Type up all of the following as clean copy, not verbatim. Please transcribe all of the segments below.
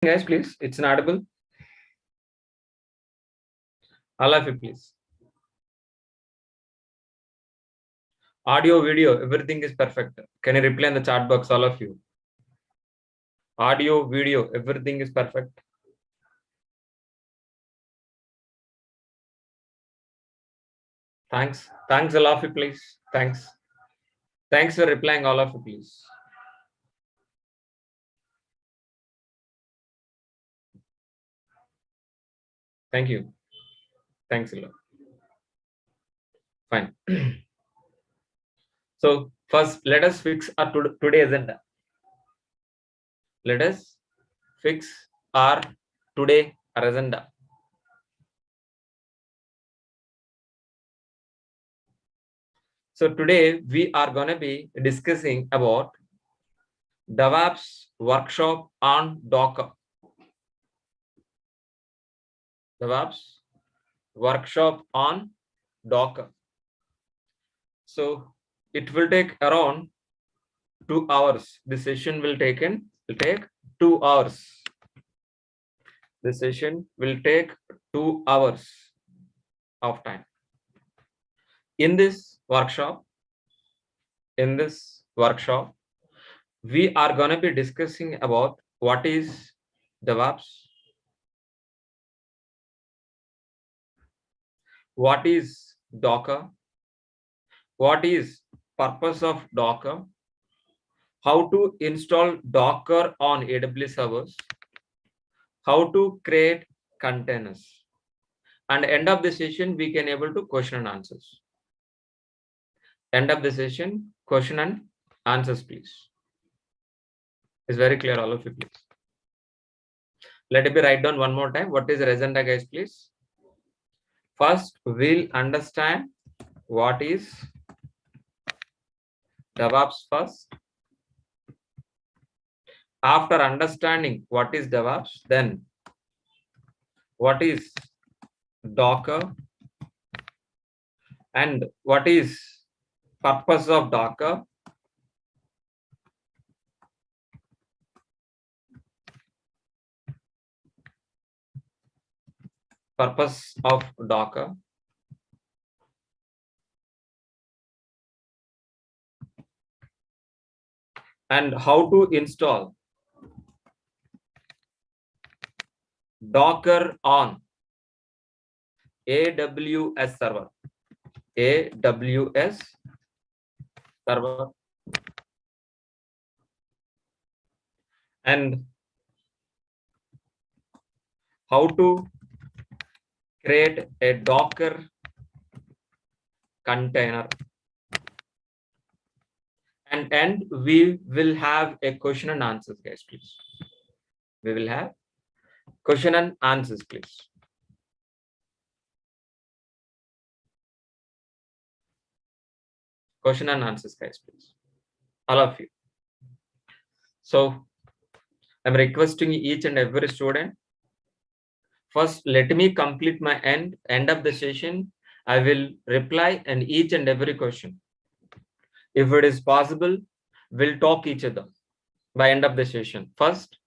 Guys, please, it's inaudible. All of you, please. Audio, video, everything is perfect. Can you reply in the chat box, all of you? Audio, video, everything is perfect. Thanks. Thanks, all of you, please. Thanks. Thanks for replying, all of you, please. Thank you. Thanks a lot. Fine. So first, let us fix our today agenda. Let us fix our today agenda. So today we are going to be discussing about Devops workshop on Docker. Devops workshop on Docker. So it will take around 2 hours. The session will take 2 hours. The session will take 2 hours of time. In this workshop, we are going to be discussing about what is DevOps, what is Docker, what is purpose of Docker, how to install Docker on AWS servers, how to create containers, and end of the session we can able to question and answers. End of the session, question and answers, please. It's very clear, all of you, please. Let me write down one more time. What is the agenda, guys, please? First, we'll understand what is DevOps first. After understanding what is DevOps, then what is Docker and what is purpose of Docker. Purpose of Docker. And how to install Docker on AWS server. AWS server. And how to create a Docker container. And we will have a question and answers, guys, please. We will have question and answers, please. Question and answers, guys, please. All of you. So I'm requesting each and every student. First, let me complete my end of the session. I will reply and each and every question. If it is possible, we'll talk each other by end of the session. First,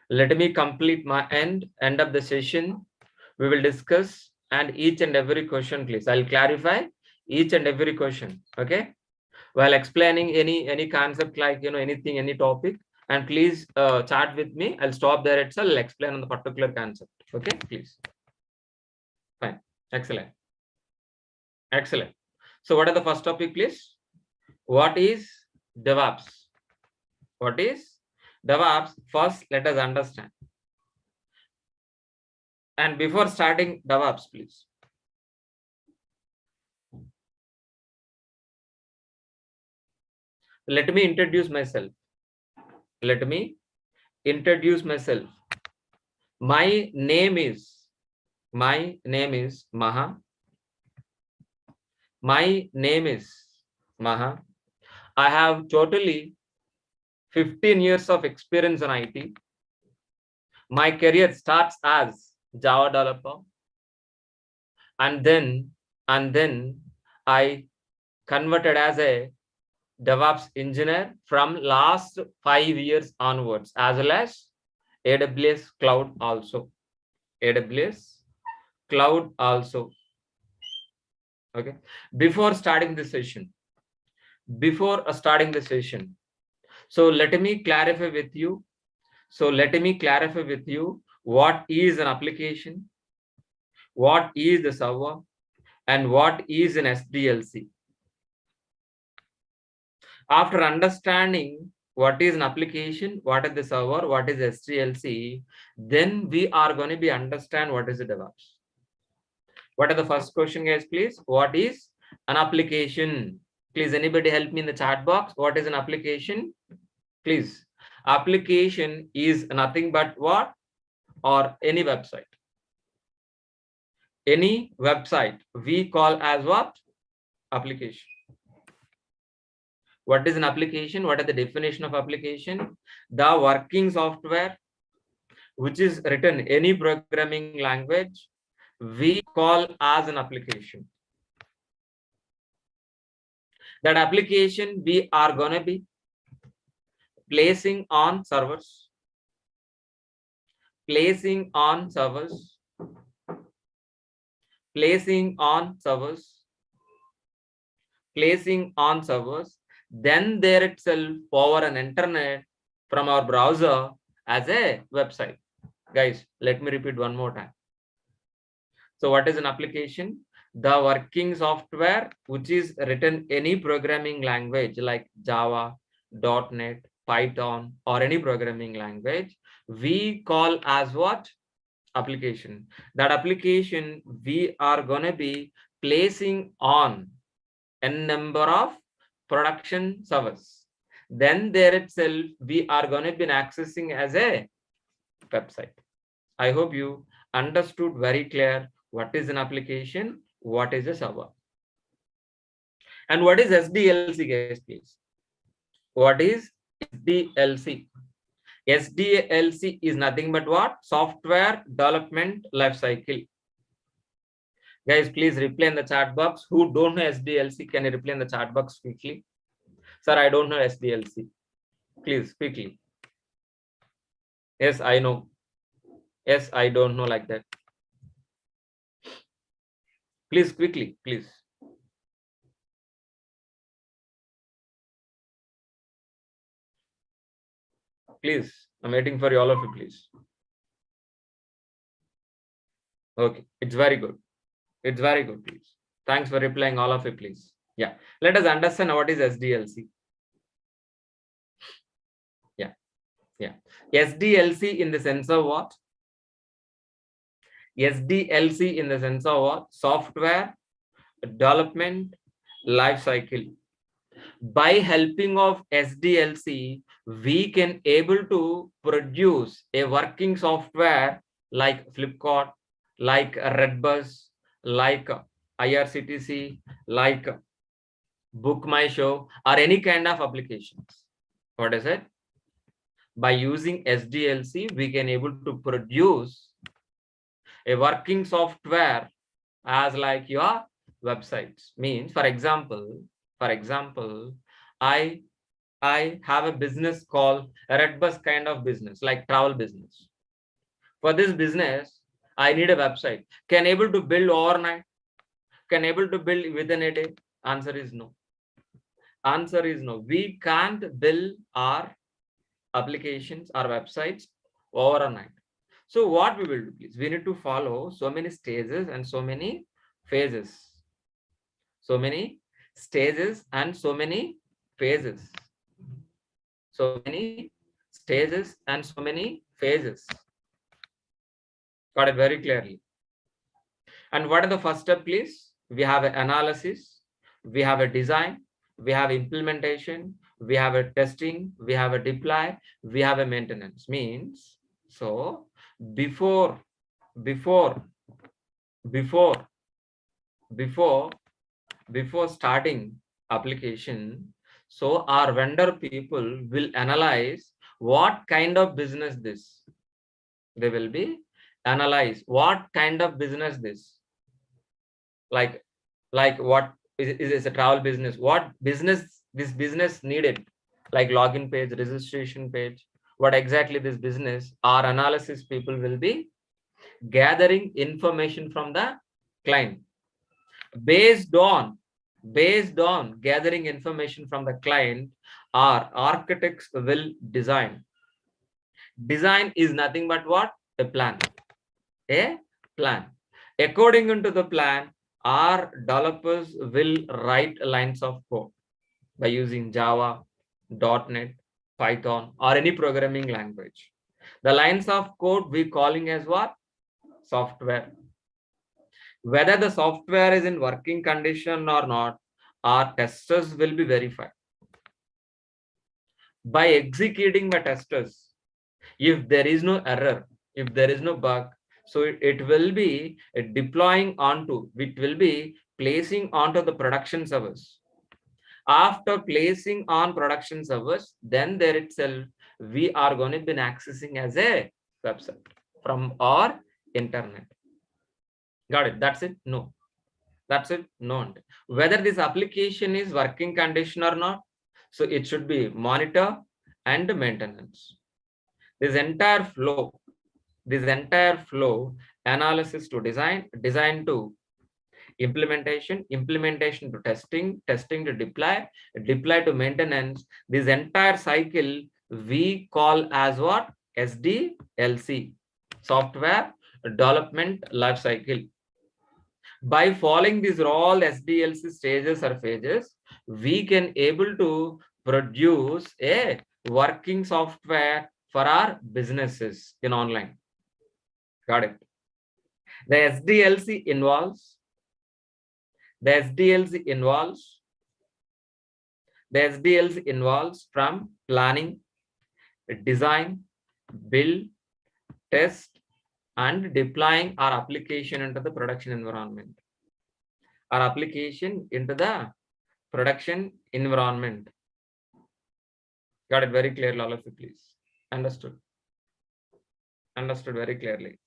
let me complete my end of the session. We will discuss and each and every question, please. I'll clarify each and every question. Okay. While explaining any concept, like anything, any topic, and please chat with me. I'll stop there itself. I'll explain on the particular concept. Okay, please. Fine. Excellent. Excellent. So what are the first topic, please? What is DevOps? What is DevOps? First, let us understand. And before starting DevOps, please. Let me introduce myself. Let me introduce myself. My name is Maha. My name is Maha. I have totally 15 years of experience in IT. My career starts as Java developer, and then I converted as a DevOps engineer from last 5 years onwards, as well as AWS cloud also. AWS cloud also. Okay. Before starting the session, so let me clarify with you. What is an application, what is the server, and what is an SDLC. After understanding what is an application, what is the server, what is SDLC, then we are going to be understand what is the DevOps. What are the first question, guys, please? What is an application? Please, anybody help me in the chat box. What is an application? Please. Application is nothing but what? Or any website. Any website we call as what? Application. What is an application? What is the definition of application? The working software which is written any programming language we call as an application. That application we are going to be placing on servers, placing on servers, placing on servers, placing on servers, then there itself over an internet from our browser as a website. Guys, let me repeat one more time. So what is an application? The working software which is written any programming language like Java, .NET, Python, or any programming language, we call as what? Application. That application we are going to be placing on n number of production servers. Then there itself we are going to be accessing as a website. I hope you understood very clear what is an application, what is a server. And what is SDLC, guys, please? What is SDLC? SDLC is nothing but what? Software Development Lifecycle. Guys, please reply in the chat box. Who don't know SDLC, can you reply in the chat box quickly? Sir, I don't know SDLC. Please, quickly. Yes, I know. Yes, I don't know like that. Please, quickly, please. Please, I'm waiting for all of you, please. Okay, it's very good. It's very good, please. Thanks for replying, all of you, please. Yeah, let us understand what is SDLC. Yeah, SDLC in the sense of what? SDLC in the sense of what? Software Development Lifecycle. By helping of SDLC, we can able to produce a working software like Flipkart, like Redbus, like IRCTC, like Book My Show, or any kind of applications. What is it? By using SDLC, we can able to produce a working software as like your websites. Means, for example, I have a business called a Redbus kind of business, like travel business. For this business, I need a website. Can able to build overnight? Can able to build within a day? Answer is no. Answer is no. We can't build our applications, our websites overnight. So what we will do, please? We need to follow so many stages and so many phases. So many stages and so many phases. So many stages and so many phases. Got it very clearly. And what are the first step, please? We have an analysis, we have a design, we have implementation, we have a testing, we have a deploy, we have a maintenance. Means, so before starting application, so our vendor people will analyze what kind of business this. They will be analyze what kind of business this. Like what is a travel business? What business this business needed? Like login page, registration page, what exactly this business or analysis people will be gathering information from the client. Based on gathering information from the client, our architects will design. Design is nothing but what? A plan. A plan. According to the plan, our developers will write lines of code by using Java, .NET, Python, or any programming language. The lines of code we calling as what? Software. Whether the software is in working condition or not, our testers will be verified. By executing the testers, if there is no error, if there is no bug, so it will be deploying onto, it will be placing onto the production servers. After placing on production servers, then there itself, we are going to be accessing as a website from our internet. Got it? That's it? No. That's it? No. Whether this application is working condition or not, so it should be monitor and maintenance. This entire flow, analysis to design to implementation to testing to deploy to maintenance, this entire cycle we call as what? SDLC, software development life cycle. By following these all SDLC stages or phases, we can able to produce a working software for our businesses in online. Got it? The SDLC involves from planning, design, build, test, and deploying our application into the production environment. Got it very clearly, all of you, please. Understood very clearly.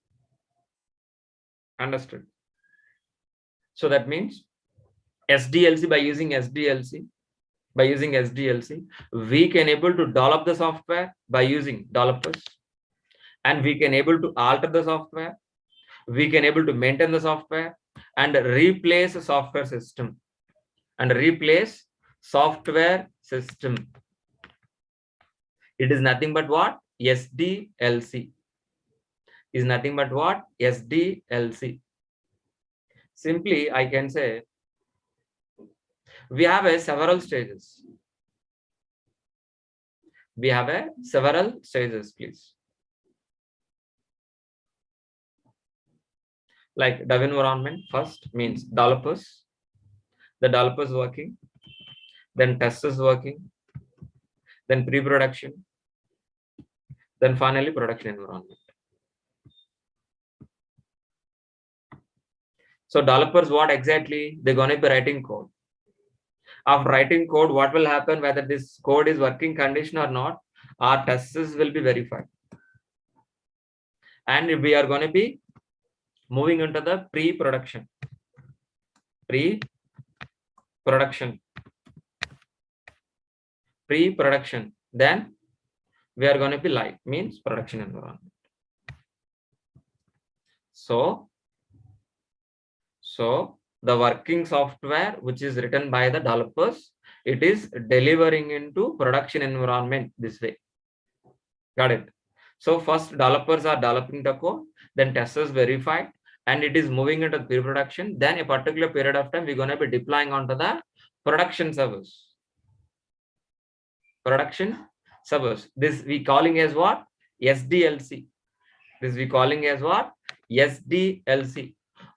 Understood. So that means SDLC, by using SDLC, we can able to develop the software by using developers, and we can able to alter the software, we can able to maintain the software, and replace the software system, It is nothing but what? SDLC. Is nothing but what? SDLC. Simply, I can say we have several stages. Please. Like dev environment, first means developers, the developers working, then testers working, then pre-production, then finally production environment. So developers, what exactly? They're going to be writing code. After writing code, what will happen? Whether this code is working condition or not, our testers will be verified. And we are going to be moving into the pre-production. Then we are going to be live, means production environment. So the working software which is written by the developers, it is delivering into production environment this way. Got it? So first developers are developing the code, then testers verified, and it is moving into pre-production. Then a particular period of time, we're going to be deploying onto the production servers. This we calling as what? SDLC.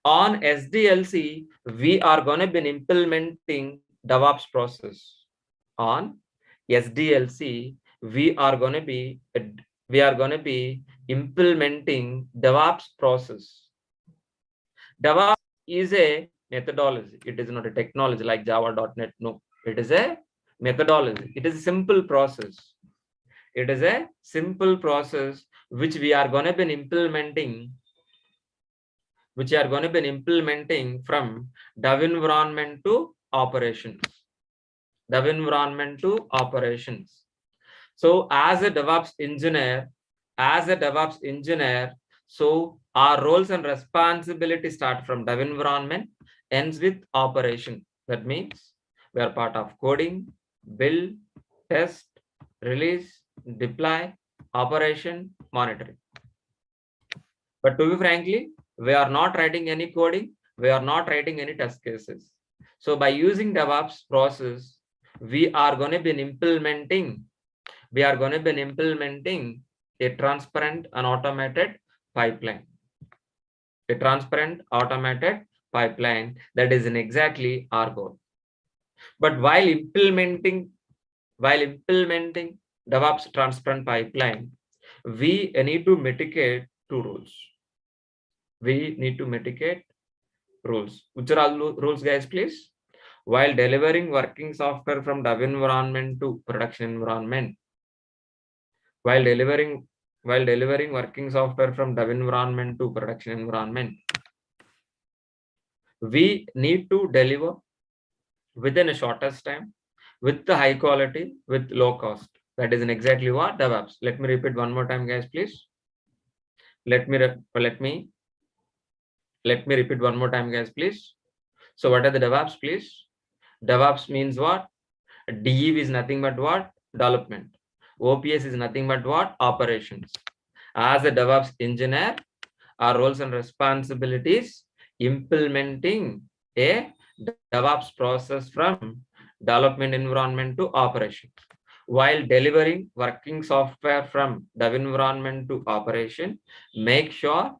On SDLC, we are going to be implementing Devops process. On SDLC, we are going to be implementing Devops process. Devops is a methodology. It is not a technology like Java.NET. No, it is a methodology. It is a simple process. Which we are going to be implementing. From dev environment to operations. So as a DevOps engineer, so our roles and responsibilities start from dev environment, ends with operation. That means we are part of coding, build, test, release, deploy, operation, monitoring. But to be frankly, we are not writing any coding, we are not writing any test cases. So by using DevOps process, we are going to be implementing a transparent and automated pipeline. A transparent automated pipeline that is in exactly our goal. But while implementing DevOps transparent pipeline, we need to mitigate two rules. We need to mitigate rules. Which are all rules, guys, please? While delivering working software from dev environment to production environment, while delivering working software from dev environment to production environment, we need to deliver within a shortest time, with the high quality, with low cost. That is exactly what DevOps. Let me repeat one more time, guys, please. Let me repeat one more time, guys, please. So what are the DevOps, please? DevOps means what? DEV is nothing but what? Development. OPS is nothing but what? Operations. As a DevOps engineer, our roles and responsibilities implementing a DevOps process from development environment to operations, while delivering working software from dev environment to operation. Make sure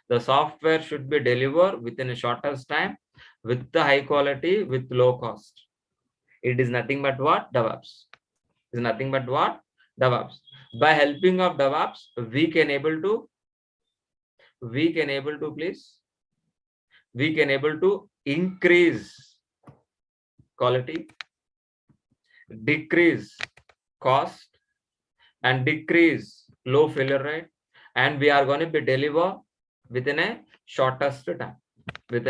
the software should be delivered within a shortest time, with the high quality, with low cost. It is nothing but what? DevOps. Is nothing but what? DevOps. By helping of DevOps, we can able to increase quality, decrease cost, and decrease low failure rate, and we are going to be deliver within a shortest time. That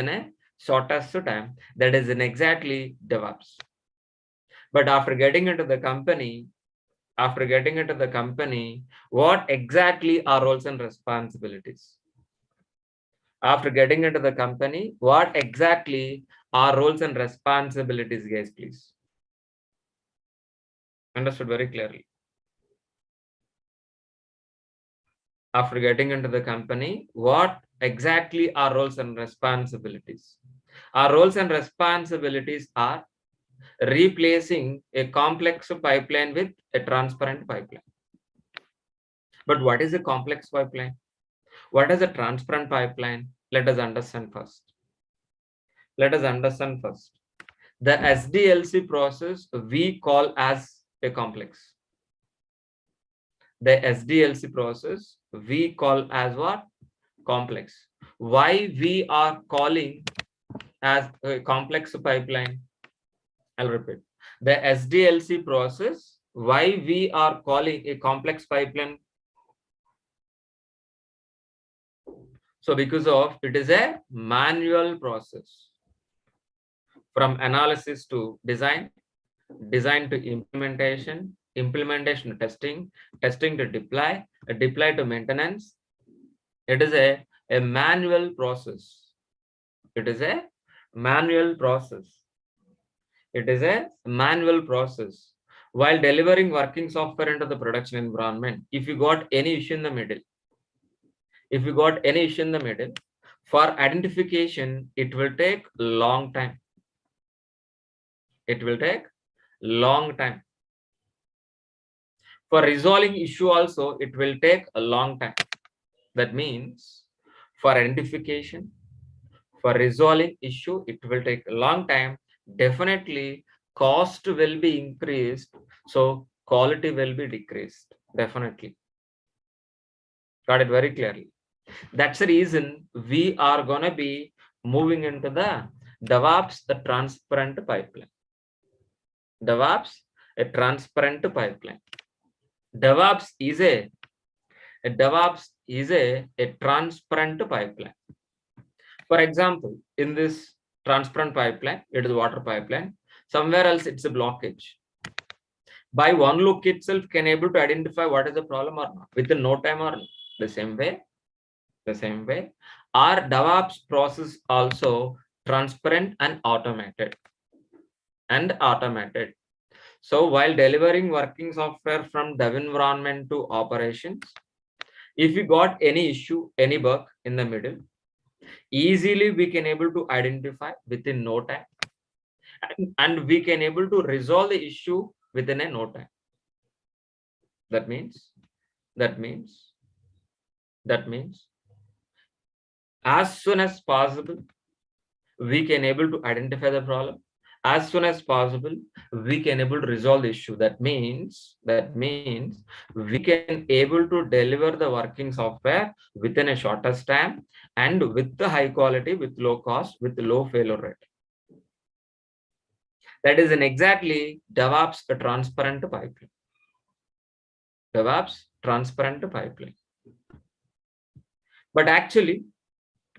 is in exactly DevOps. But after getting into the company, what exactly are roles and responsibilities? After getting into the company, what exactly are roles and responsibilities, guys, please? Understood very clearly. After getting into the company, what exactly are roles and responsibilities? Our roles and responsibilities are replacing a complex pipeline with a transparent pipeline. But what is a complex pipeline? What is a transparent pipeline? Let us understand first. The SDLC process we call as a complex. The SDLC process we call as what? Complex. Why we are calling as a complex pipeline? I'll repeat. The SDLC process, why we are calling a complex pipeline? So because of it is a manual process. From analysis to design, design to implementation, implementation to testing, testing to deploy, deploy to maintenance. It is a manual process. It is a manual process. While delivering working software into the production environment, if you got any issue in the middle, for identification, it will take long time. For resolving issue also, it will take a long time. That means for identification, for resolving issue, it will take a long time. Definitely cost will be increased, so quality will be decreased. Definitely. Got it very clearly. That's the reason we are going to be moving into the DevOps, the transparent pipeline. DevOps, a transparent pipeline. DevOps is a transparent pipeline. For example, in this transparent pipeline, it is water pipeline. Somewhere else, it's a blockage. by one look itself can able to identify what is the problem or not within no time or not. The same way, our DevOps process also transparent and automated. So while delivering working software from dev environment to operations, if you got any issue, any bug in the middle, easily we can able to identify within no time, and we can able to resolve the issue within a no time. That means as soon as possible we can able to identify the problem. As soon as possible we can able to resolve the issue. That means we can able to deliver the working software within a shortest time and with the high quality, with low cost, with low failure rate. That is an exactly DevOps transparent pipeline. DevOps transparent pipeline. But actual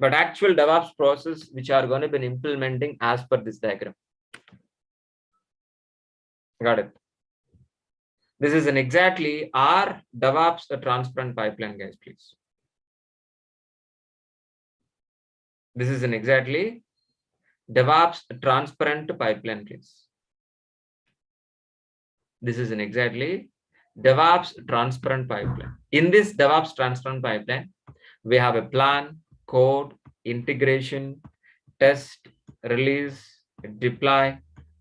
DevOps process which are going to be implementing as per this diagram. Got it? This is an exactly our DevOps transparent pipeline, guys, please. This is an exactly DevOps transparent pipeline, please. This is an exactly DevOps transparent pipeline. In this DevOps transparent pipeline, we have a plan, code, integration, test, release, deploy,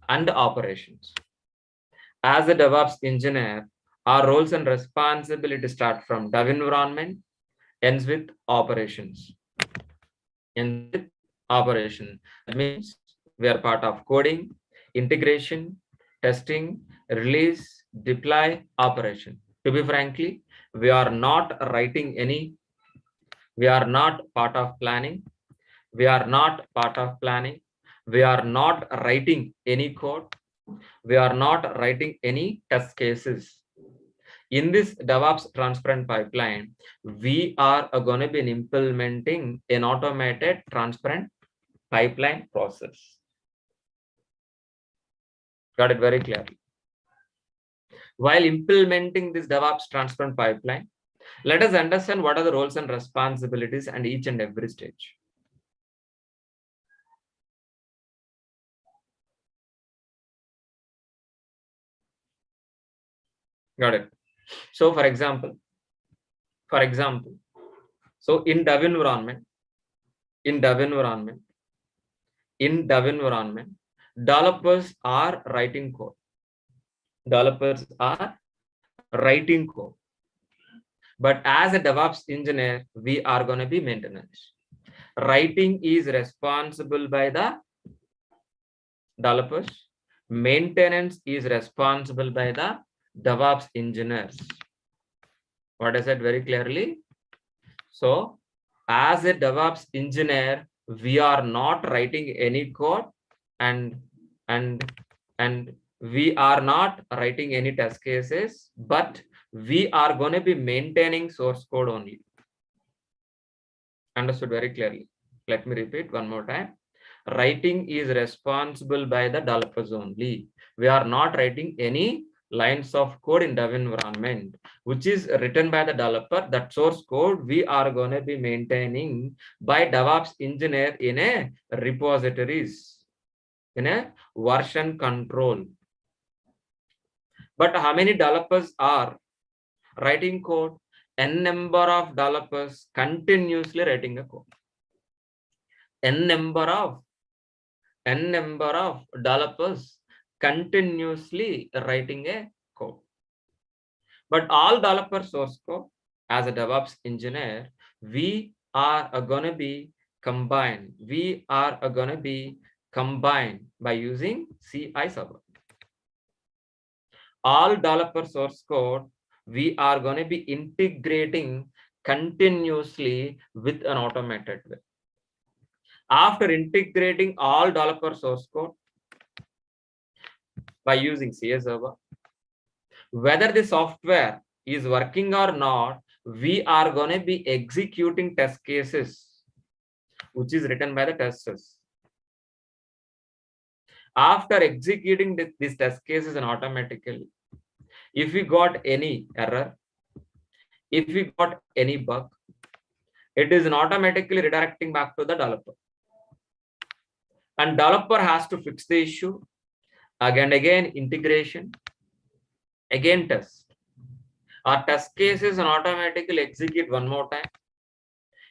and operations. As a DevOps engineer, our roles and responsibilities start from dev environment, ends with operations. That means we are part of coding, integration, testing, release, deploy, operation. To be frankly, we are not writing any. We are not part of planning. We are not part of planning. We are not writing any code. We are not writing any test cases. In this DevOps transparent pipeline, we are going to be implementing an automated transparent pipeline process. Got it very clearly. While implementing this DevOps transparent pipeline, let us understand what are the roles and responsibilities and each and every stage. Got it. So for example, so in dev environment, developers are writing code. But as a DevOps engineer, we are going to be maintenance. Writing is responsible by the developers. Maintenance is responsible by the DevOps engineers. What I said very clearly. So as a DevOps engineer, we are not writing any code and we are not writing any test cases, but we are going to be maintaining source code only. Understood very clearly. Let me repeat one more time. Writing is responsible by the developers only. We are not writing any lines of code in dev environment, which is written by the developer. That source code we are going to be maintaining by DevOps engineer in a repositories, in a version control. But how many developers are writing code? N number of developers continuously writing a code. N number of developers continuously writing a code. But all developer source code, as a DevOps engineer, we are going to be combined. We are going to be combined by using CI server. All developer source code, we are going to be integrating continuously with an automated way. After integrating all developer source code by using CI server, whether the software is working or not, we are going to be executing test cases, which is written by the testers. After executing these test cases and automatically, If we got any error, if we got any bug, it is automatically redirecting back to the developer. And developer has to fix the issue, again integration, again test. Our test cases automatically execute one more time.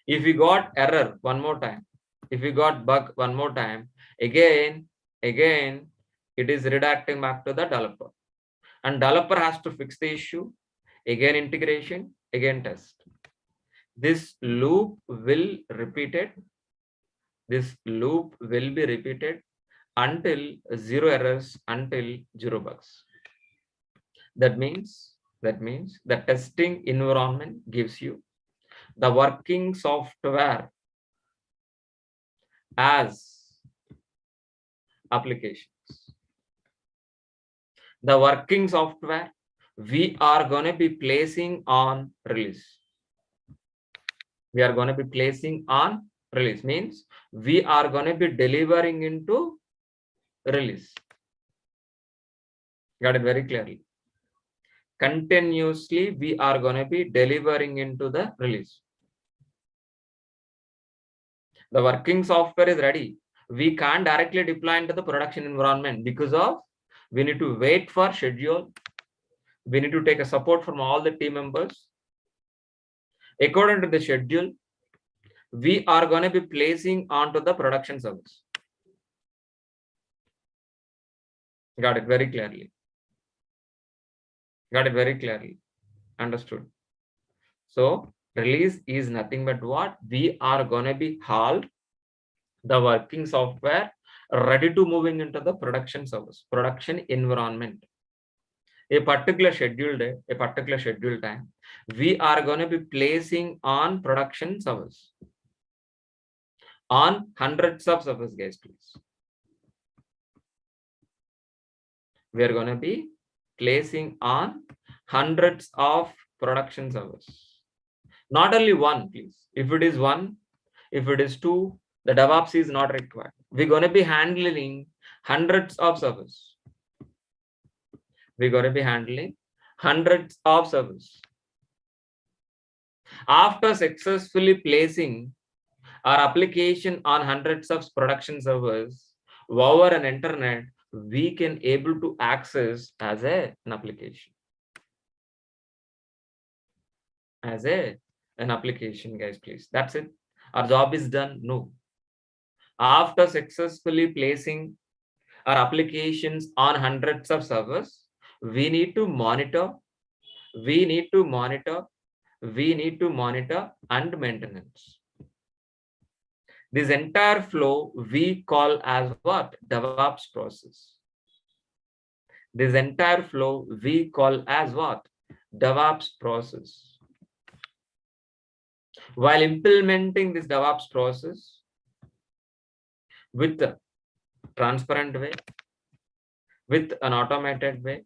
If we got error one more time, if we got bug one more time, again it is redirecting back to the developer. And developer has to fix the issue, again integration, again test. This loop will repeated. This loop will be repeated until zero errors, until zero bugs. That means the testing environment gives you the working software as applications. The working software we are going to be placing on release. We are going to be placing on release means we are going to be delivering into release. Got it very clearly. Continuously we are going to be delivering into the release. The working software is ready. We can't directly deploy into the production environment because of we need to wait for schedule. We need to take a support from all the team members. According to the schedule, we are going to be placing onto the production service. Got it very clearly. Got it very clearly. Understood. So release is nothing but what? We are going to be halt the working software ready to moving into the production service, production environment. A particular scheduled day, a particular scheduled time, we are going to be placing on production service on hundreds of service, guys, please. We are going to be placing on hundreds of production servers. Not only one, please. If it is one, if it is two, the DevOps is not required. We're going to be handling hundreds of servers. We're going to be handling hundreds of servers. After successfully placing our application on hundreds of production servers over an internet, we can able to access as an application. As an application, guys, please. That's it. Our job is done? No. After successfully placing our applications on hundreds of servers, we need to monitor, we need to monitor and maintenance. This entire flow we call as what? DevOps process. This entire flow we call as what? DevOps process. While implementing this DevOps process with a transparent way, with an automated way,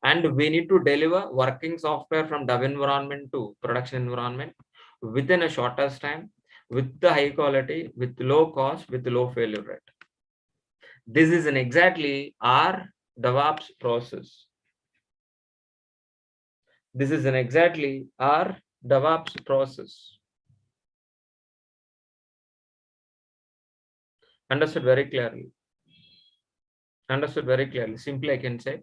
and we need to deliver working software from dev environment to production environment within a shortest time, with the high quality, with low cost, with low failure rate. This is an exactly our DevOps process. This is an exactly our DevOps process. Understood very clearly. Understood very clearly. Simply I can say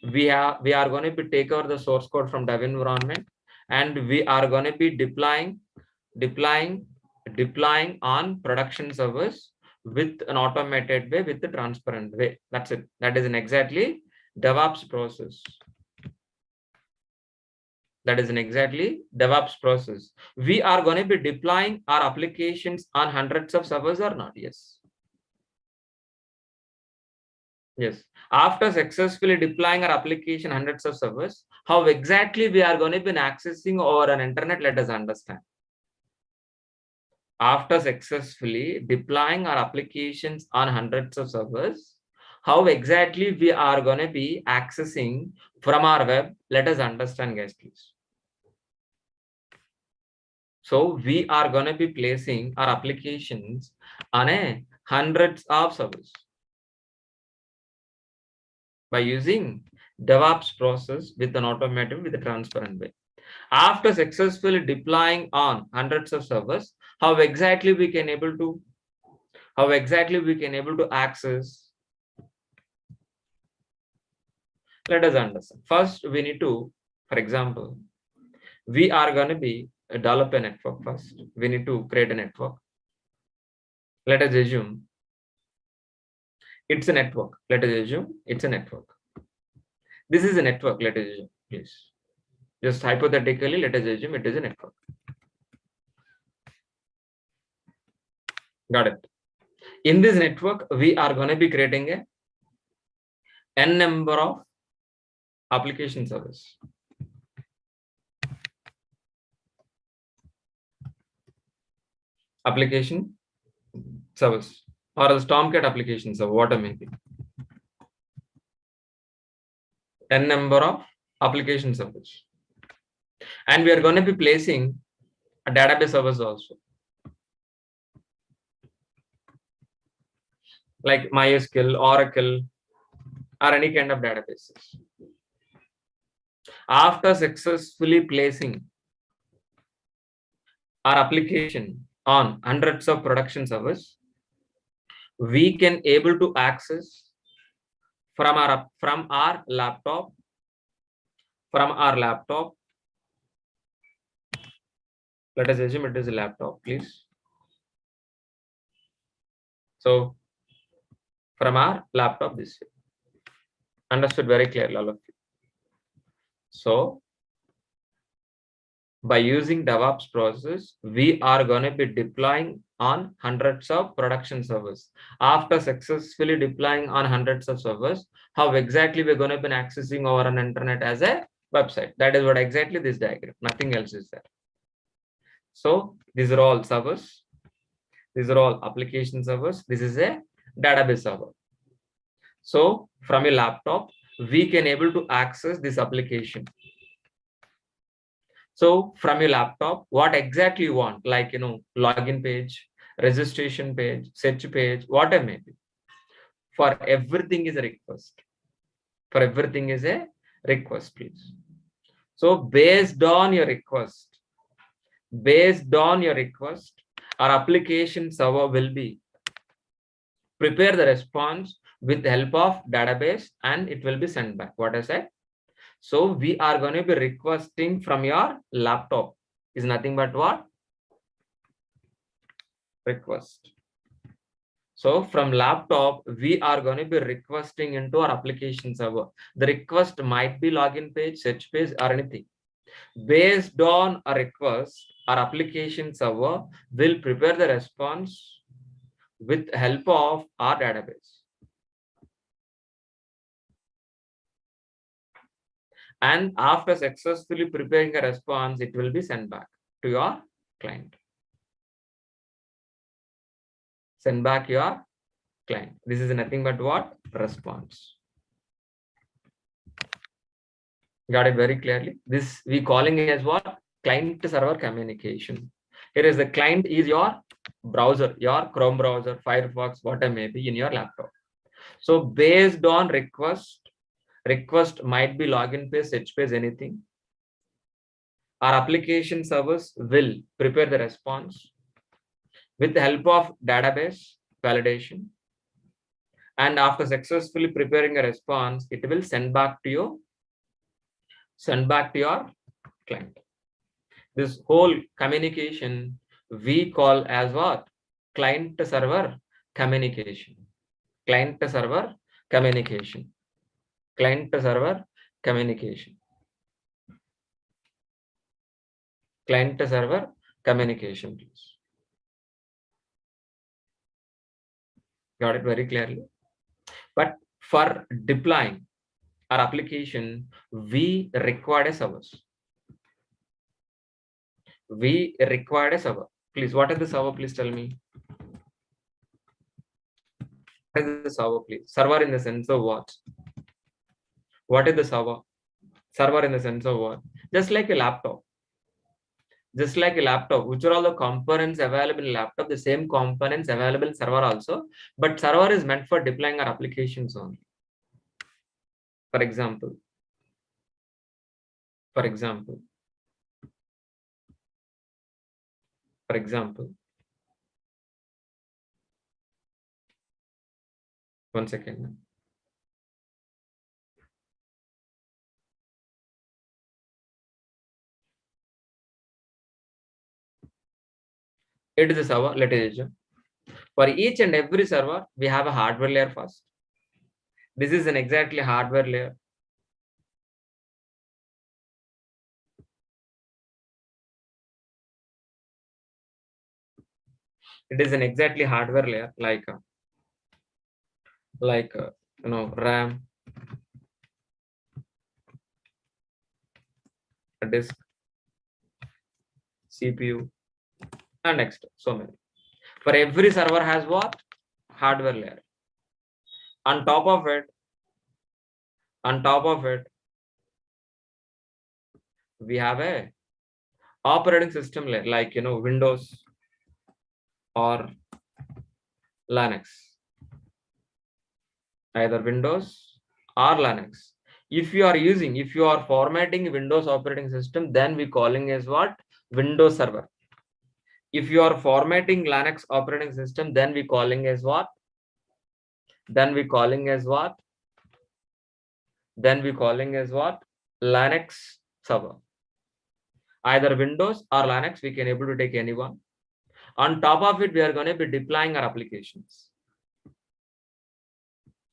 we are going to be take over the source code from dev environment, and we are going to be deploying on production servers with an automated way, with the transparent way. That's it. That is an exactly DevOps process. That is an exactly DevOps process. We are going to be deploying our applications on hundreds of servers or not? Yes. Yes. After successfully deploying our application hundreds of servers, how exactly we are going to be accessing over an internet? Let us understand. After successfully deploying our applications on hundreds of servers, how exactly we are going to be accessing from our web? Let us understand, guys, please. So we are going to be placing our applications on hundreds of servers. By using DevOps process with an automated with a transparent way. After successfully deploying on hundreds of servers, how exactly we can able to access? Let us understand. First, we need to, for example, we are going to be develop a network first. We need to create a network. Let us assume it's a network. Let us assume it's a network. This is a network. Let us assume, please. Just hypothetically, let us assume it is a network. Got it. In this network, we are going to be creating a n number of application servers. Application servers or else Tomcat application server, whatever may be. N number of application servers. And we are going to be placing a database servers also. Like MySQL, Oracle, or any kind of databases. After successfully placing our application on hundreds of production servers, we can able to access from our laptop. Let us assume it is a laptop, please. So from our laptop this way. Understood very clearly, all of you. So by using DevOps process, we are going to be deploying on hundreds of production servers. After successfully deploying on hundreds of servers, how exactly we're going to be accessing over an internet as a website. That is what exactly this diagram. Nothing else is there. So these are all servers. These are all application servers. This is a database server. So from a laptop, we can able to access this application. So from your laptop, what exactly you want, like, login page, registration page, search page, whatever may be. For everything is a request. For everything is a request, please. So based on your request, our application server will be prepare the response with the help of database and it will be sent back. What I said. So we are going to be requesting from your laptop is nothing but what? Request. So from laptop, we are going to be requesting into our application server. The request might be login page, search page, or anything. Based on a request, our application server will prepare the response with help of our database. And after successfully preparing a response, it will be sent back to your client. Send back your client. This is nothing but what? Response. Got it very clearly. This we calling it as what? Client server communication. Here is the client is your browser, your Chrome browser, Firefox, whatever may be in your laptop. So based on request might be login page, search page, anything. Our application servers will prepare the response with the help of database validation. And after successfully preparing a response, it will send back to your client. This whole communication we call as what? Client server communication. Client server communication. Client server communication. Client server communication, please. Got it very clearly. But for deploying our application, we required a server. We required a server. Please, what is the server? Please tell me. What is the server, please? Server in the sense of what? What is the server? Server in the sense of what? Just like a laptop. Just like a laptop, which are all the components available in laptop, the same components available in server also. But server is meant for deploying our applications only. For example, for example, for example, one second. It is a server. Let us assume for each and every server we have a hardware layer first. This is an exactly hardware layer. It is an exactly hardware layer like RAM, a disk, CPU, and next so many. For every server has what? Hardware layer. On top of it, we have a operating system layer like Windows or Linux, either Windows or Linux. If you are formatting Windows operating system, then we calling as what? Windows server. If you are formatting Linux operating system, then we calling as what? Then we calling as what? Linux server. Either Windows or Linux, we can able to take anyone. On top of it, we are going to be deploying our applications.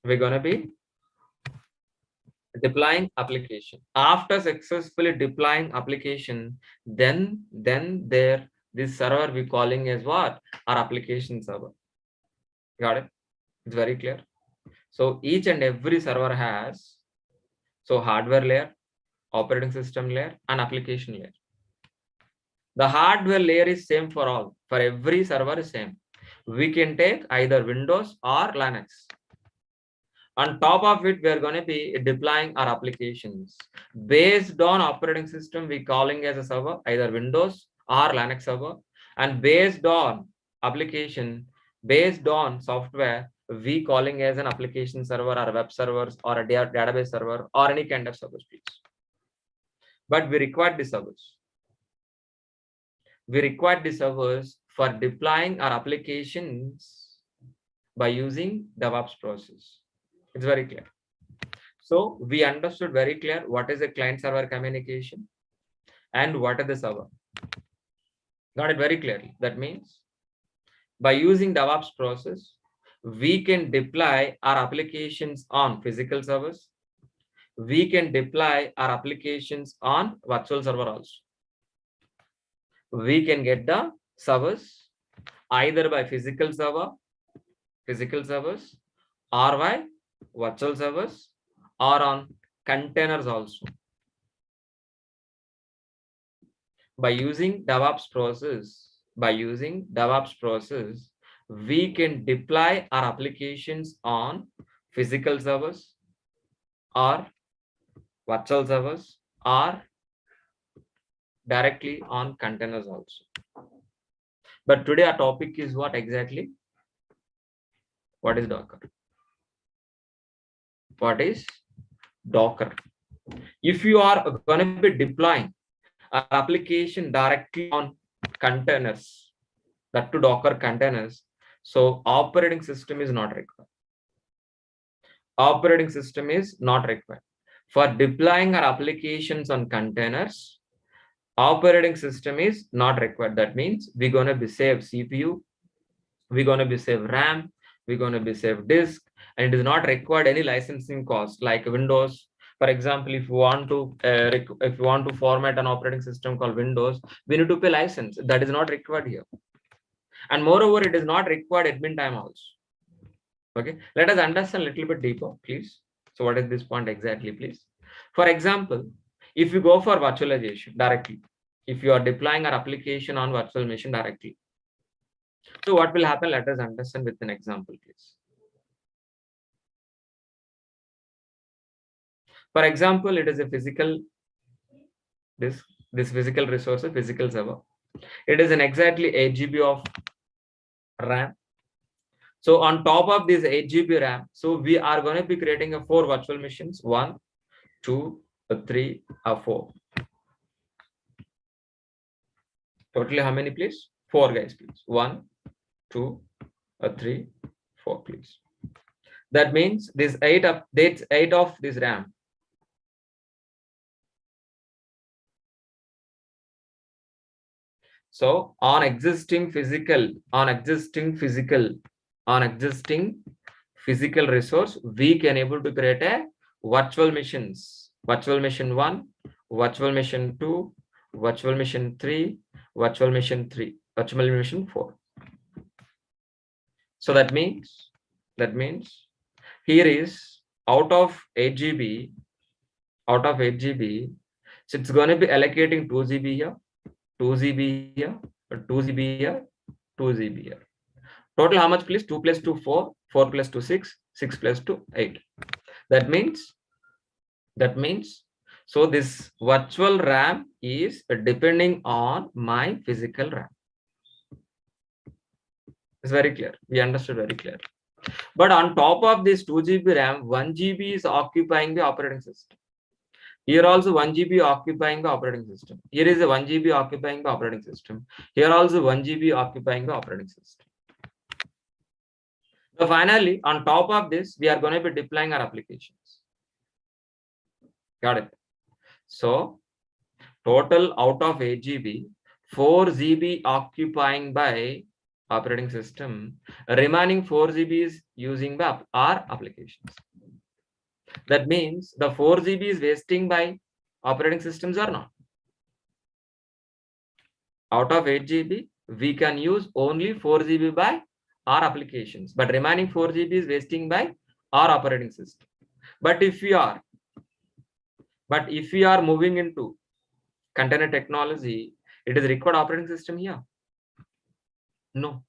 We're going to be deploying application. After successfully deploying application, then this server we calling as what? Our application server. Got it? It's very clear. So each and every server has hardware layer, operating system layer, and application layer. The hardware layer is same for all. For every server is same. We can take either Windows or Linux. On top of it, we are going to be deploying our applications based on operating system. We calling as a server either Windows or Linux server, and based on application, based on software, we calling as an application server or web servers or a database server or any kind of service. But we require the servers. We require the servers for deploying our applications by using Devops process. It's very clear. So we understood very clear what is the client server communication and what is the server. Got it very clearly. That means by using Devops process, we can deploy our applications on physical servers. We can deploy our applications on virtual server also. We can get the servers either by physical servers or by virtual servers or on containers also. By using Devops process, we can deploy our applications on physical servers or virtual servers or directly on containers also. But today our topic is what exactly? What is Docker? What is Docker? If you are going to be deploying an application directly on containers, that to Docker containers, so operating system is not required. Operating system is not required. For deploying our applications on containers, operating system is not required. That means we're going to be save CPU, we're going to be save RAM, we're going to be save disk, and it is not required any licensing cost like Windows. For example, if you want to format an operating system called Windows, we need to pay license. That is not required here. And moreover, it is not required admin time also. Okay, let us understand a little bit deeper, please. So what is this point exactly, please? For example, if you go for virtualization directly, if you are deploying our application on virtual machine directly, so what will happen? Let us understand with an example, please. For example, it is a physical this physical resource, a physical server. It is an exactly 8 GB of RAM. So on top of this 8 GB RAM, so we are going to be creating a 4 virtual machines. 1, 2, 3, 4. Totally how many, please? 4 guys, please. 1, 2, 3, 4, please. That means this 8 of this RAM. So on existing physical resource, we can able to create a virtual machines. Virtual machine 1, virtual machine 2, virtual machine 3, virtual machine 3, virtual machine 4. So that means here is out of 8 GB, so it's going to be allocating 2 GB here, 2 GB here, 2 GB here, 2 GB here. Total how much, please? 2 plus 2, 4, 4 plus 2, 6, 6 plus 2, 8. That means, so this virtual RAM is depending on my physical RAM. It's very clear. We understood very clear. But on top of this 2 GB RAM, 1 GB is occupying the operating system. Here also 1 GB occupying the operating system. Here is a 1 GB occupying the operating system. Here also 1 GB occupying the operating system. So finally, on top of this, we are going to be deploying our applications. Got it? So total out of 8 GB, 4 GB occupying by operating system, remaining 4 GB is using by our applications. That means the 4 GB is wasting by operating systems or not. Out of 8 GB, we can use only 4 GB by our applications, but remaining 4 GB is wasting by our operating system. But if we are moving into container technology, it is required operating system here. No,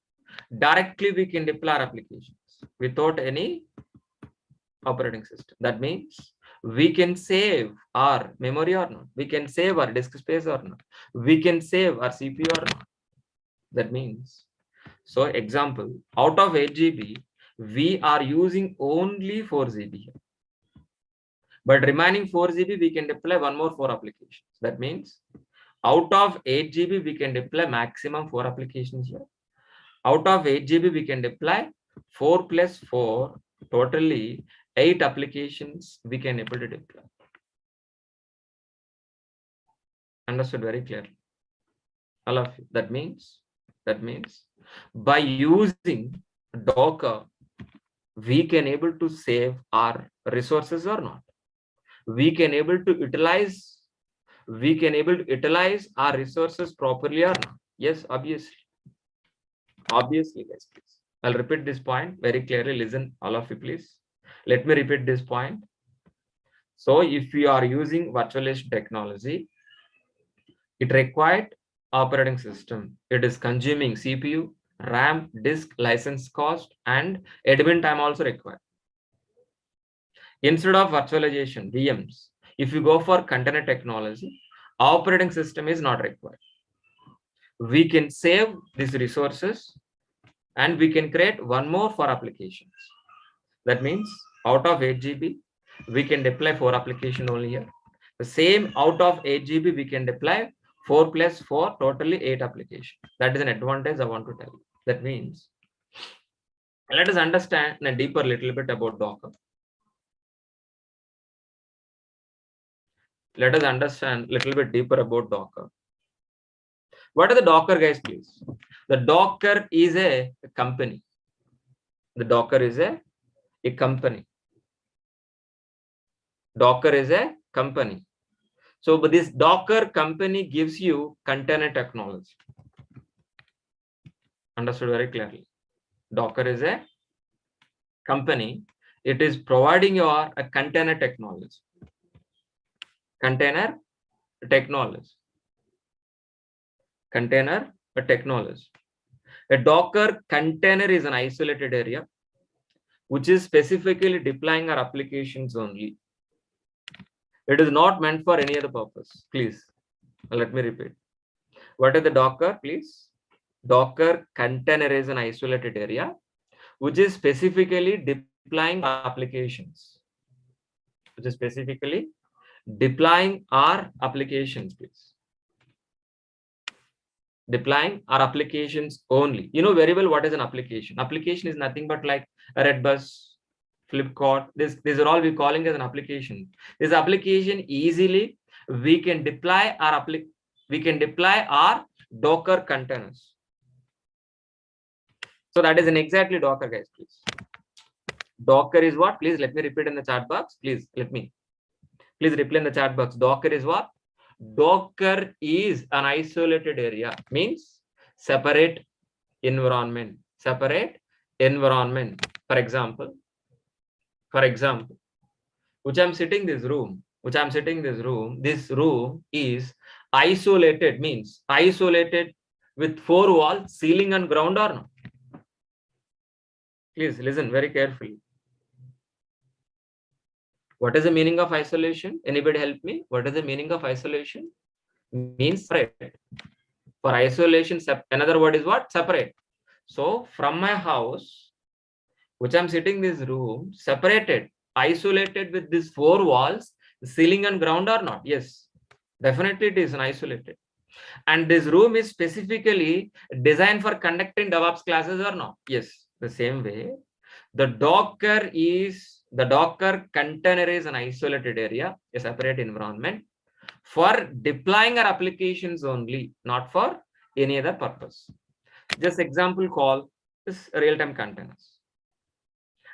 directly we can deploy our applications without any operating system. That means we can save our memory or not, we can save our disk space or not, we can save our CPU or not. That means, so example, out of 8 GB, we are using only 4 GB here. But remaining 4 GB, we can deploy one more 4 applications. That means out of 8 GB, we can deploy maximum 4 applications here. Out of 8 GB, we can deploy 4 plus 4, totally 8 applications we can able to deploy. Understood very clearly, all of you. That means by using Docker, we can able to save our resources or not. We can able to utilize our resources properly or not. Yes, obviously guys, please. I'll repeat this point very clearly. Listen, all of you, please. Let me repeat this point. So if you are using virtualization technology, it required operating system. It is consuming CPU, RAM, disk, license cost, and admin time also required. Instead of virtualization, VMs, if you go for container technology, operating system is not required. We can save these resources and we can create one more for applications. That means out of 8 GB, we can deploy 4 applications only here. The same out of 8 GB, we can deploy 4 plus 4, totally 8 applications. That is an advantage I want to tell you. That means, let us understand a deeper little bit about Docker. Let us understand a little bit deeper about Docker. What are the Docker, guys, please? The Docker is a company. The Docker is a company. Docker is a company. So but this Docker company gives you container technology. Understood very clearly. Docker is a company. It is providing your a container technology. Container technology. Container technology. A Docker container is an isolated area which is specifically deploying our applications only. It is not meant for any other purpose. Please, let me repeat. What is the Docker, please? Docker container is an isolated area which is specifically deploying applications. Which is specifically deploying our applications, please. Deploying our applications only. You know very well what is an application. Application is nothing but like a Redbus, Flipkart. These are all we calling as an application. This application easily we can deploy our Docker containers. So that is an exactly Docker, guys, please. Docker is what? Please let me repeat in the chat box. Please reply in the chat box. Docker is what? Docker is an isolated area, means separate environment. Separate environment. For example, which I'm sitting this room. This room is isolated, means isolated with 4 walls, ceiling and ground or not? Please listen very carefully. What is the meaning of isolation? Anybody help me? What is the meaning of isolation? Means separate. For isolation, another word is what? Separate. So from my house, which I'm sitting this room, separated, isolated with these 4 walls, ceiling and ground or not? Yes, definitely it is an isolated. And this room is specifically designed for conducting DevOps classes or not? Yes, the same way. The Docker container is an isolated area, a separate environment for deploying our applications only, not for any other purpose. Just example call is real-time containers.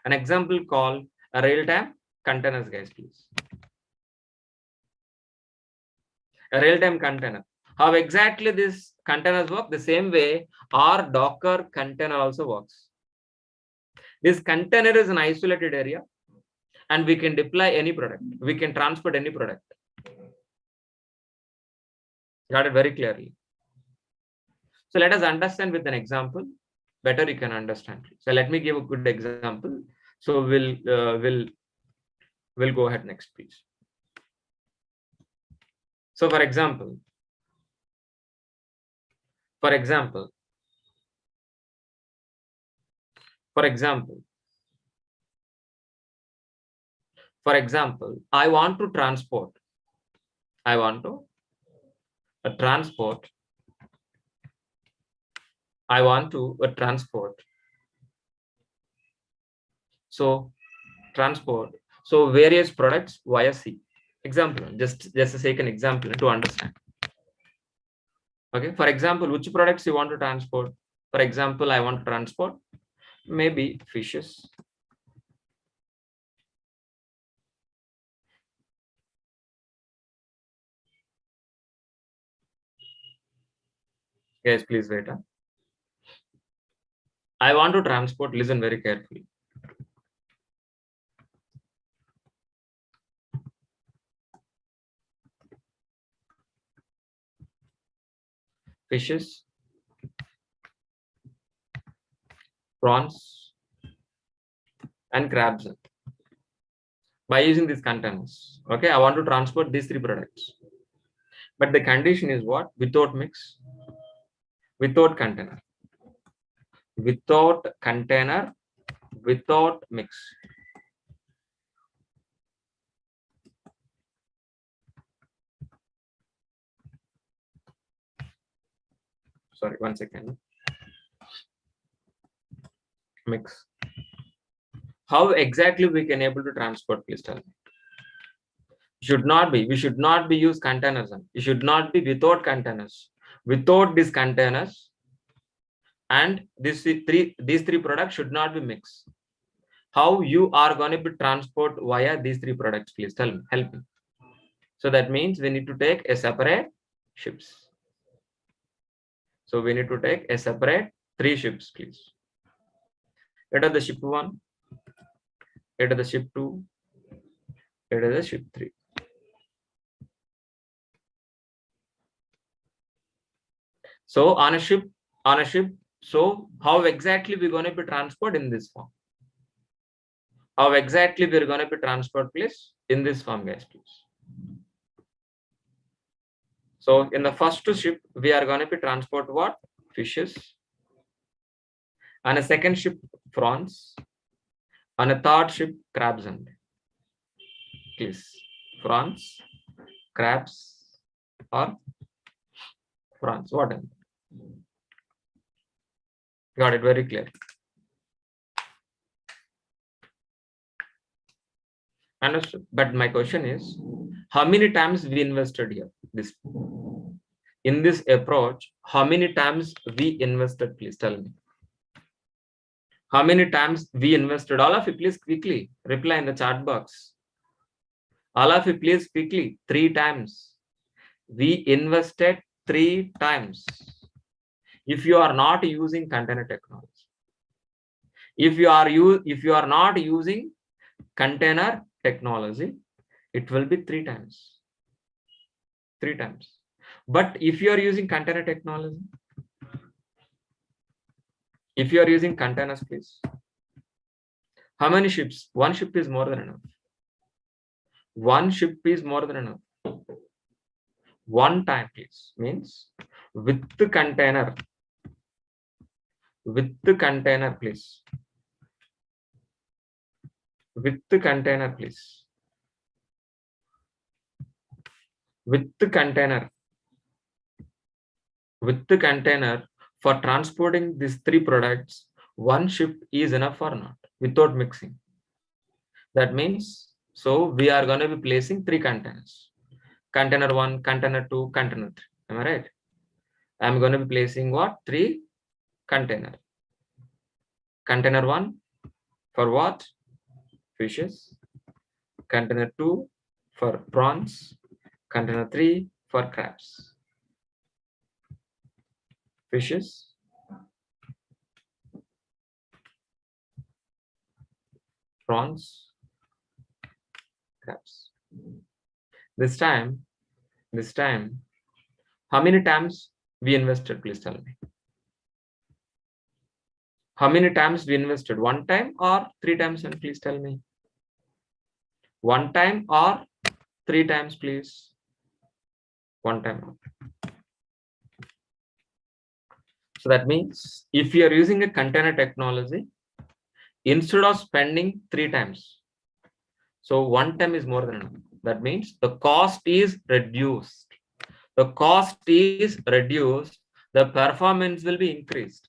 An example call a real-time containers, guys, please. A real-time container. How exactly this containers work? The same way our Docker container also works. This container is an isolated area and we can deploy any product. We can transport any product. Got it very clearly. So let us understand with an example. Better you can understand. So let me give a good example. So we'll go ahead next, please. So for example, I want to transport. So various products via sea. Example, just to take an example to understand. Okay, for example, which products you want to transport? For example, I want to transport maybe fishes. Yes, please wait. I want to transport, listen very carefully. Fishes, prawns, and crabs by using these containers. Okay, I want to transport these 3 products. But the condition is what? Without mix, without container, without mix. Sorry, 1 second. Mix. How exactly we can able to transport, please tell me. We should not be use containers. It should not be without containers. Without these containers, and these three products should not be mixed. How you are going to be transport via these 3 products, please tell me, help me. So that means we need to take a separate ships. So we need to take a separate 3 ships, please. Let us the ship 1, let us the ship 2, let us the ship 3. So on a ship, so how exactly we're going to be transport in this form? How exactly we're going to be transport, please, in this form, guys, please. So in the first ship, we are going to be transport what? Fishes. On a second ship, prawns. On a third ship, crabs and please. Prawns, crabs or prawns, whatever. Got it, very clear. Understood. But my question is, how many times we invested here? This in this approach, how many times we invested? Please tell me. How many times we invested? All of you, please quickly reply in the chat box. All of you, please quickly. 3 times. We invested 3 times. If you are not using container technology, if you are not using container technology, it will be 3 times. 3 times. But if you are using container technology, if you are using containers, please, how many ships? 1 ship is more than enough. 1 ship is more than enough. 1 time, please, means with the container, please, with the container, please, with the container for transporting these 3 products, 1 ship is enough or not without mixing. That means, so we are going to be placing 3 containers. Container 1, container 2, container 3. Am I right? I'm going to be placing what? 3 container. Container 1 for what? Fishes. Container 2 for prawns. Container 3 for crabs. Fishes. Prawns. Crabs. This time, how many times we invested? Please tell me. How many times we invested? 1 time or 3 times? And please tell me. 1 time or 3 times, please. 1 time. So that means if you are using a container technology, instead of spending 3 times, so 1 time is more than enough. That means the cost is reduced. The cost is reduced. The performance will be increased.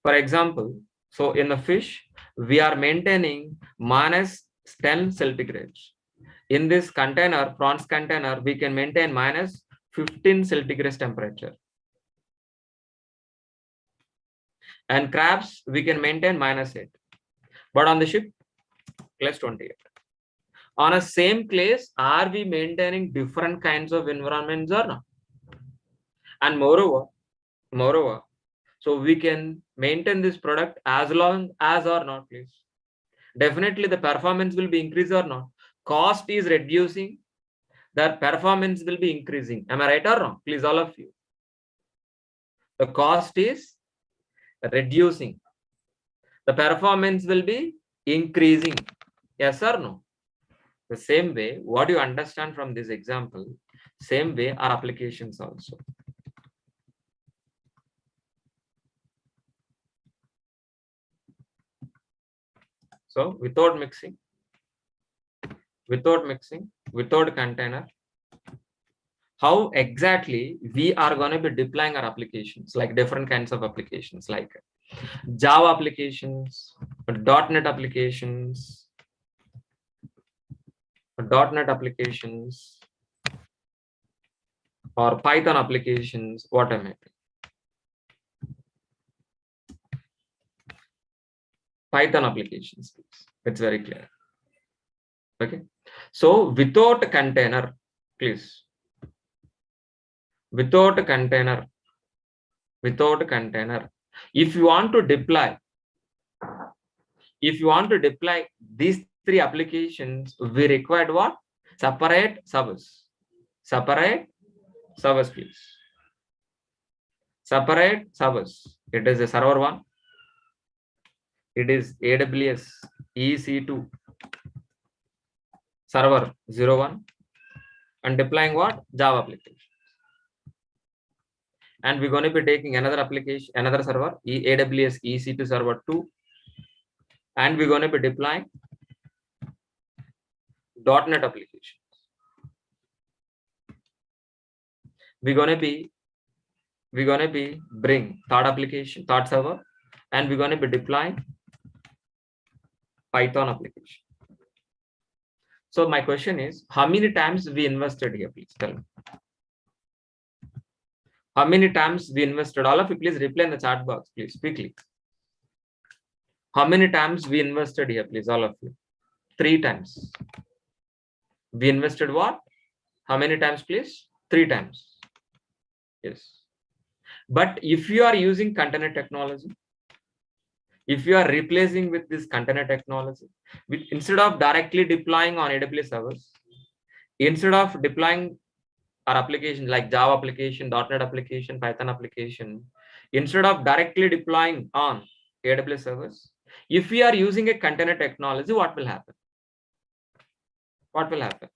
For example, so in the fish, we are maintaining minus 10 centigrades. In this container, prawns container, we can maintain minus 15 centigrade temperature. And crabs, we can maintain minus 8. But on the ship, plus 28. On a same place, are we maintaining different kinds of environments or not? And moreover, so we can maintain this product as long as or not, please. Definitely the performance will be increased or not. Cost is reducing, the performance will be increasing. Am I right or wrong? Please, all of you. The cost is reducing. The performance will be increasing. Yes or no? The same way, what you understand from this example, same way our applications also. So without mixing, without container, how exactly we are going to be deploying our applications, like different kinds of applications, like Java applications, .NET applications, or Python applications, what am I? Python applications, it's very clear. Okay, so without container, please, without container, if you want to deploy these 3 applications, we required what? Separate servers, please. Separate servers. It is a server 1. It is AWS EC2 server 01, and deploying what? Java application. And we're going to be taking another application, another server, AWS EC2 server 2, and we're going to be deploying .NET applications. we're gonna be bring third server, and we're gonna be deploying Python application. So my question is, how many times we invested here? Please tell me. How many times we invested? All of you, please reply in the chat box, please, quickly. How many times we invested here, please, all of you? 3 times. We invested what? How many times, please? 3 times. Yes. But if you are using container technology, if you are replacing with this container technology, instead of directly deploying on AWS servers, instead of deploying our application like Java application, .NET application, Python application, instead of directly deploying on AWS servers, if we are using a container technology, what will happen? What will happen?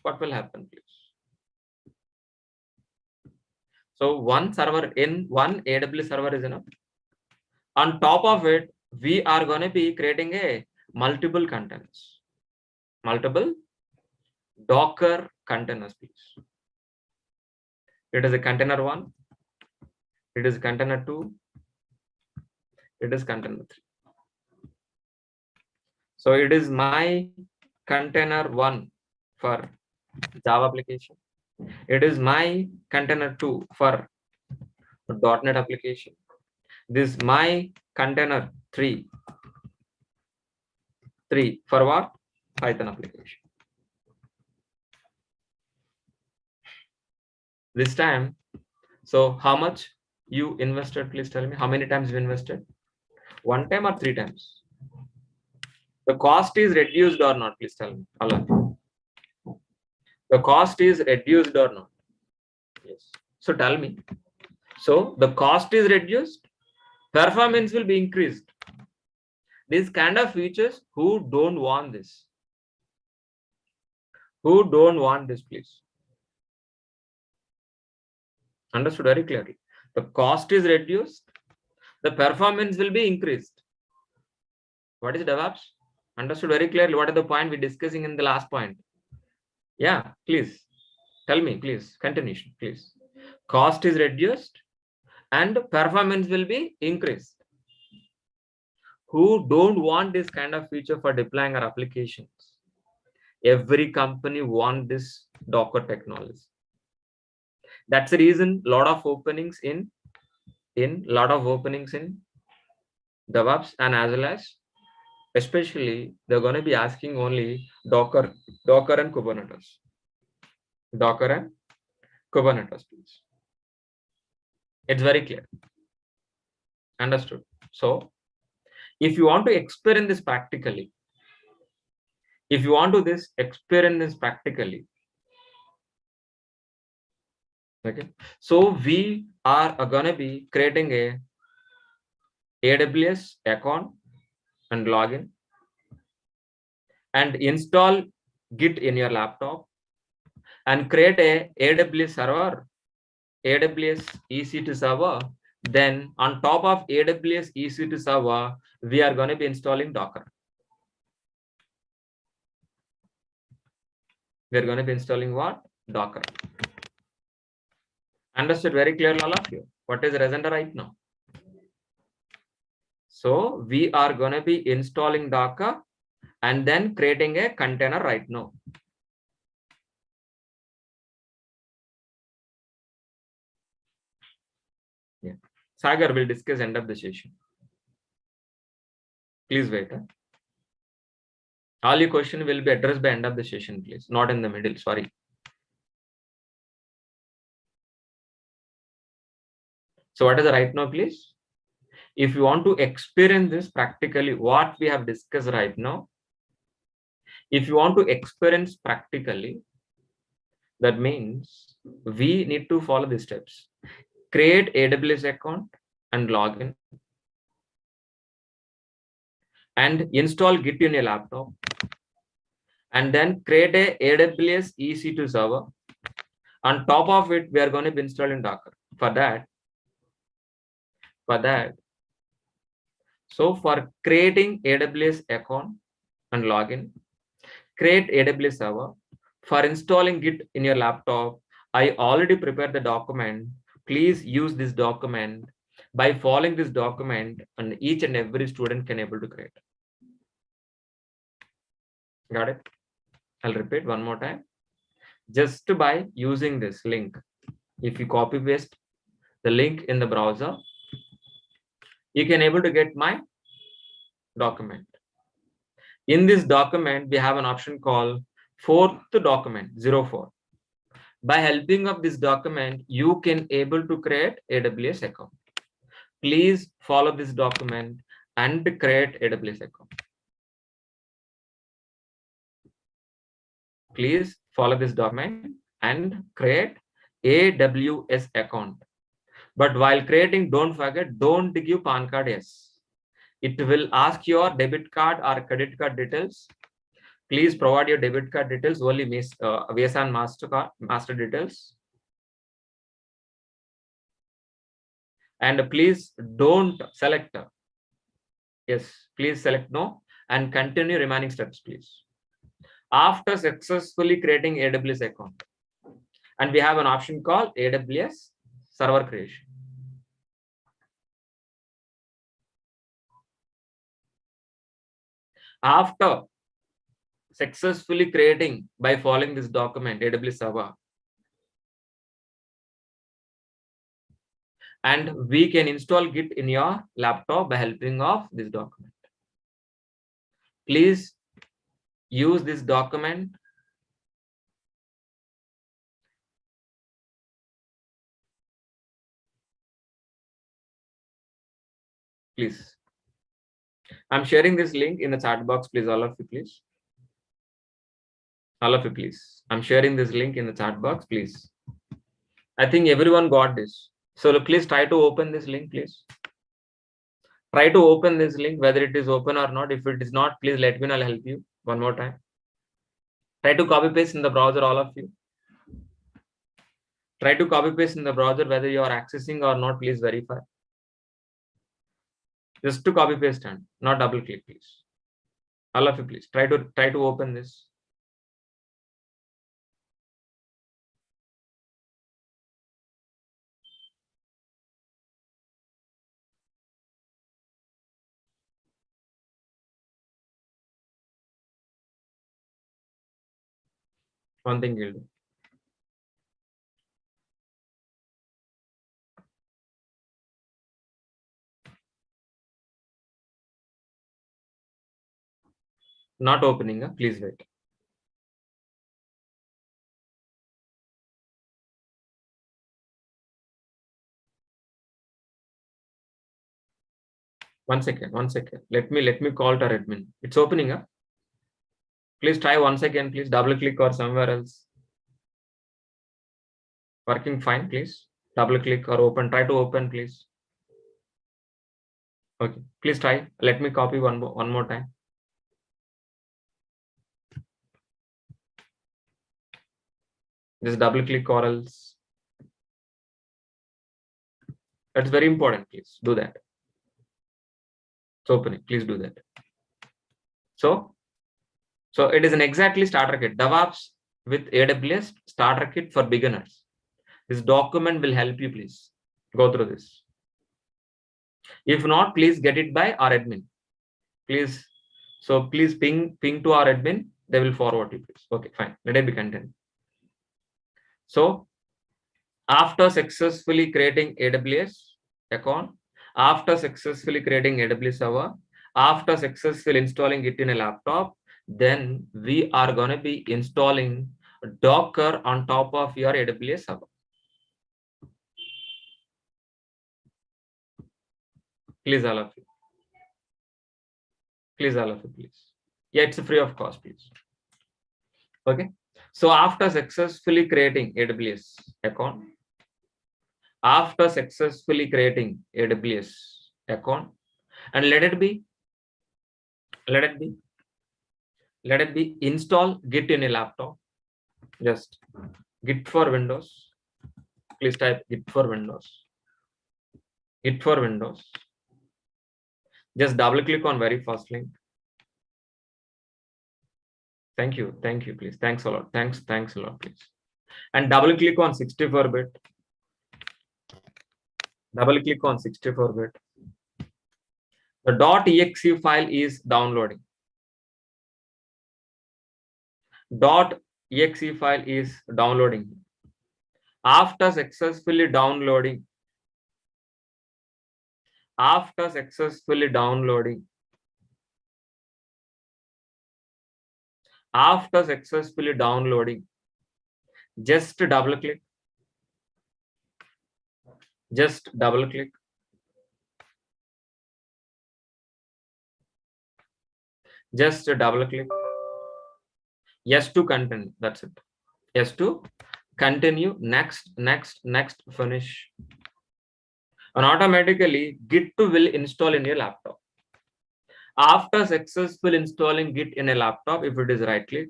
What will happen, please? So one server in one AWS server is enough. On top of it, we are going to be creating a multiple containers, multiple Docker containers, please. It is a container 1, it is container 2, it is container 3. So it is my container 1 for Java application. It is my container 2 for .NET application. This is my container 3 for what? Python application. This time, so how much you invested? Please tell me how many times you invested? 1 time or 3 times? The cost is reduced or not? Please tell me. All of you. The cost is reduced or not? Yes. So tell me. So the cost is reduced, performance will be increased. These kind of features, who don't want this? Who don't want this, please? Understood very clearly. The cost is reduced, the performance will be increased. What is DevOps? Understood very clearly. What is the point we're discussing in the last point? Yeah, please tell me, please. Continuation, please. Cost is reduced and performance will be increased. Who don't want this kind of feature for deploying our applications? Every company wants this Docker technology. That's the reason lot of openings in DevOps, and as well as especially they're going to be asking only Docker and Kubernetes. Docker and Kubernetes, please. It's very clear. Understood. So if you want to experience this practically, okay, so we are gonna be creating a AWS account and login and install Git in your laptop and create a AWS server, AWS EC2 server. Then on top of AWS EC2 server, we are going to be installing Docker. We are going to be installing what? Docker. Understood very clearly, all of you? What is result right now? So we are going to be installing Docker and then creating a container right now. Yeah. Sagar will discuss end of the session. Please wait. All your question will be addressed by end of the session, please. Not in the middle, sorry. So what is the right now, please? If you want to experience this practically, what we have discussed right now, if you want to experience practically, that means we need to follow these steps. Create AWS account and login and install Git in your laptop and then create a AWS EC2 server. On top of it, we are going to be installing Docker. For that, so for creating AWS account and login, create AWS server. For installing Git in your laptop, I already prepared the document. Please use this document. By following this document, and each and every student can able to create. Got it? I'll repeat one more time. Just by using this link, if you copy paste the link in the browser, you can able to get my document. In this document, we have an option called fourth document 04. By helping of this document, you can able to create AWS account. Please follow this document and create AWS account. Please follow this document and create AWS account. But while creating, don't forget, don't give PAN card. Yes, it will ask your debit card or credit card details. Please provide your debit card details, only Visa and Master details. And please don't select. Yes, please select no and continue remaining steps, please. After successfully creating AWS account, and we have an option called AWS server creation. After successfully creating by following this document AWS server, and we can install Git in your laptop by helping of this document. Please use this document. Please. I'm sharing this link in the chat box, please, all of you, please. All of you, please. I'm sharing this link in the chat box, please. I think everyone got this. So please try to open this link, please. Try to open this link, whether it is open or not. If it is not, please let me know, I'll help you one more time. Try to copy paste in the browser, all of you. Try to copy paste in the browser, whether you are accessing or not, please verify. Just to copy paste and not double click, please. All of you, please try to open this. One thing you'll do. Not opening, please wait. One second. Let me call to our admin. It's opening up. Please try once again, please double click or somewhere else. Working fine, please. Double click or open. Try to open, please. Okay, please try. Let me copy one more time. Just double click or else. That's very important. Please do that. It's opening. Please do that. So it is an exactly starter kit. Devops with AWS starter kit for beginners. This document will help you. Please go through this. If not, please get it by our admin. Please. So please ping to our admin. They will forward you. Please. Okay, fine. Let it be content. So after successfully creating AWS account, after successfully creating AWS server, after successfully installing it in a laptop, then we are going to be installing Docker on top of your AWS server. Please, all of you. Please, all of you, please. Yeah, it's free of cost, please. Okay. So after successfully creating AWS account, after successfully creating AWS account, and let it be install Git in a laptop. Just Git for Windows. Please type Git for Windows. Git for Windows. Just double click on very first link. Thank you, please. Thanks a lot. Thanks a lot, please. And double click on 64-bit. Double click on 64-bit. The .exe file is downloading. .exe file is downloading. After successfully downloading, just double click, just double click, yes to continue. That's it. Yes to continue. Next, finish. And automatically Git will install in your laptop. After successful installing Git in a laptop, if it is right click,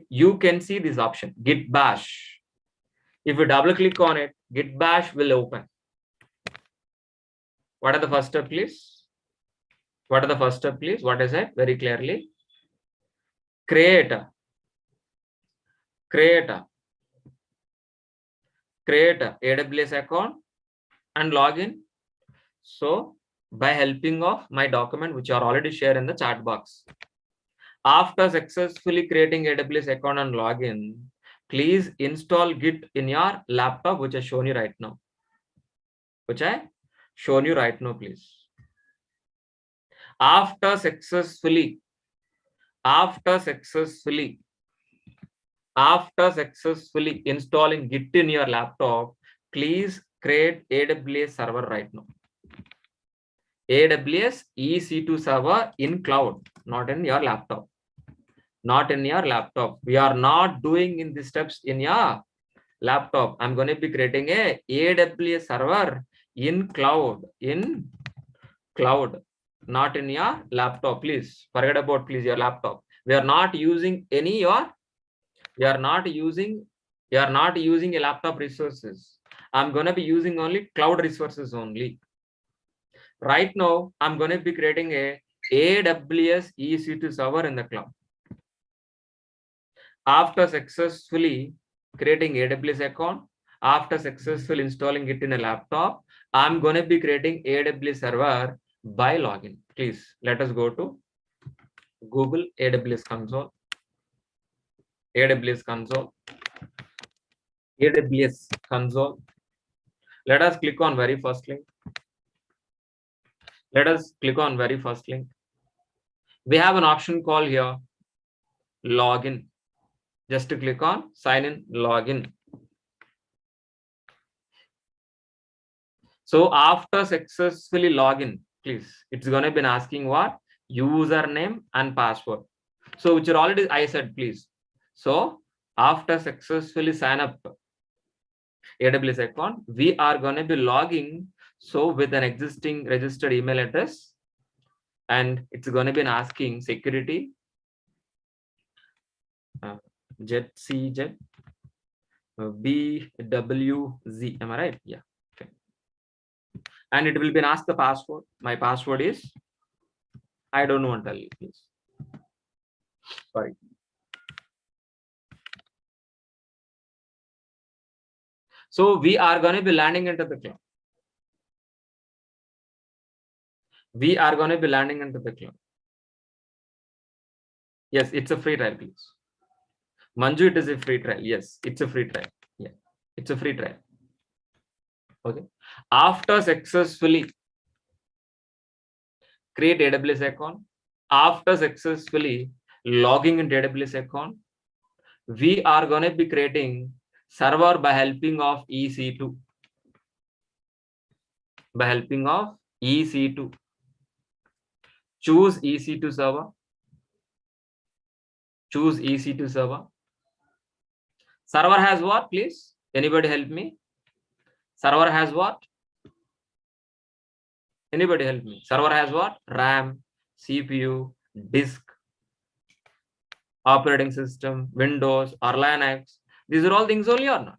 you can see this option, Git bash. If you double click on it, Git bash will open. What are the first step, please? What is it? Very clearly. Create a AWS account and log in. So by helping of my document, which are already shared in the chat box. After successfully creating AWS account and login, please install Git in your laptop, which I shown you right now. Please. After successfully installing Git in your laptop, please create AWS server right now. AWS EC2 server in cloud, not in your laptop. We are not doing in these steps in your laptop. I'm going to be creating a AWS server in cloud, not in your laptop. Please forget about your laptop. We are not using a laptop resources. I'm going to be using only cloud resources only. Right now, I'm going to be creating a AWS EC2 server in the cloud. After successfully creating AWS account, after successfully installing it in a laptop, I'm going to be creating AWS server by login. Please let us go to Google AWS console. AWS console. Let us click on very first link. We have an option called here login. Just to click on sign in, login. So after successfully login, please, it's going to be asking what? Username and password. So which are already I said, please. So after successfully sign up AWS account, we are going to be logging so with an existing registered email address, and it's going to be asking security ZCZ BWZ. Am I right? Yeah. Okay. And it will be asked the password. My password is, I don't want to tell you, please. Sorry. So we are going to be landing into the cloud. Yes, it's a free trial, please. Manju, it is a free trial. Yes, it's a free trial. Yeah, it's a free trial. Okay. After successfully create AWS account, after successfully logging into AWS account, we are going to be creating server by helping of EC2. Choose EC2 server. Server has what, please? Anybody help me? Server has what? Anybody help me? Server has what? RAM, CPU, disk, operating system, Windows or Linux. These are all things only or not?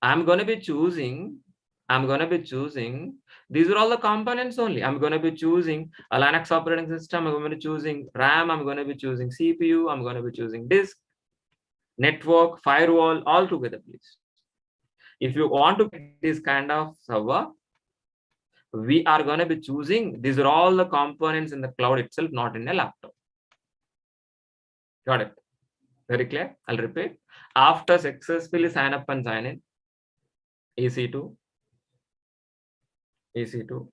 I'm going to be choosing I'm going to be choosing, these are all the components only. I'm going to be choosing a Linux operating system. I'm going to be choosing RAM. I'm going to be choosing CPU. I'm going to be choosing disk, network, firewall, all together, please. If you want to get this kind of server, we are going to be choosing, these are all the components in the cloud itself, not in a laptop. Got it? Very clear? I'll repeat. After successfully sign up and sign in, EC2, EC2.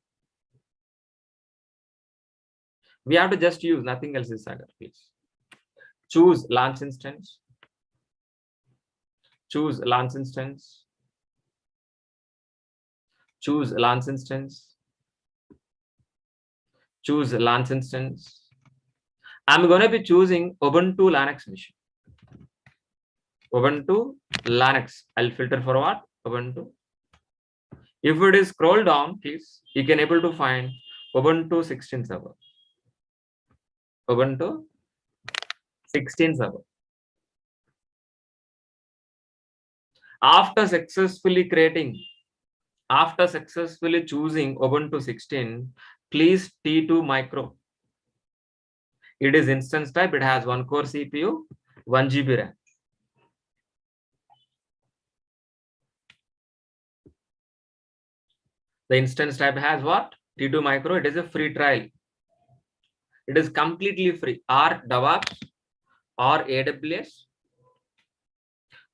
We have to just use, nothing else is added, please. Choose launch instance. Choose launch instance. Choose launch instance. Choose launch instance. I'm going to be choosing Ubuntu Linux machine. Ubuntu Linux. I'll filter for what? Ubuntu. If it is scroll down, please, you can able to find Ubuntu 16 server. Ubuntu 16 server. After successfully choosing Ubuntu 16, please T2 micro. It is instance type. It has 1 core CPU, 1 GB RAM. The instance type has what? T2 micro. It is a free trial. It is completely free. Or Devops or AWS.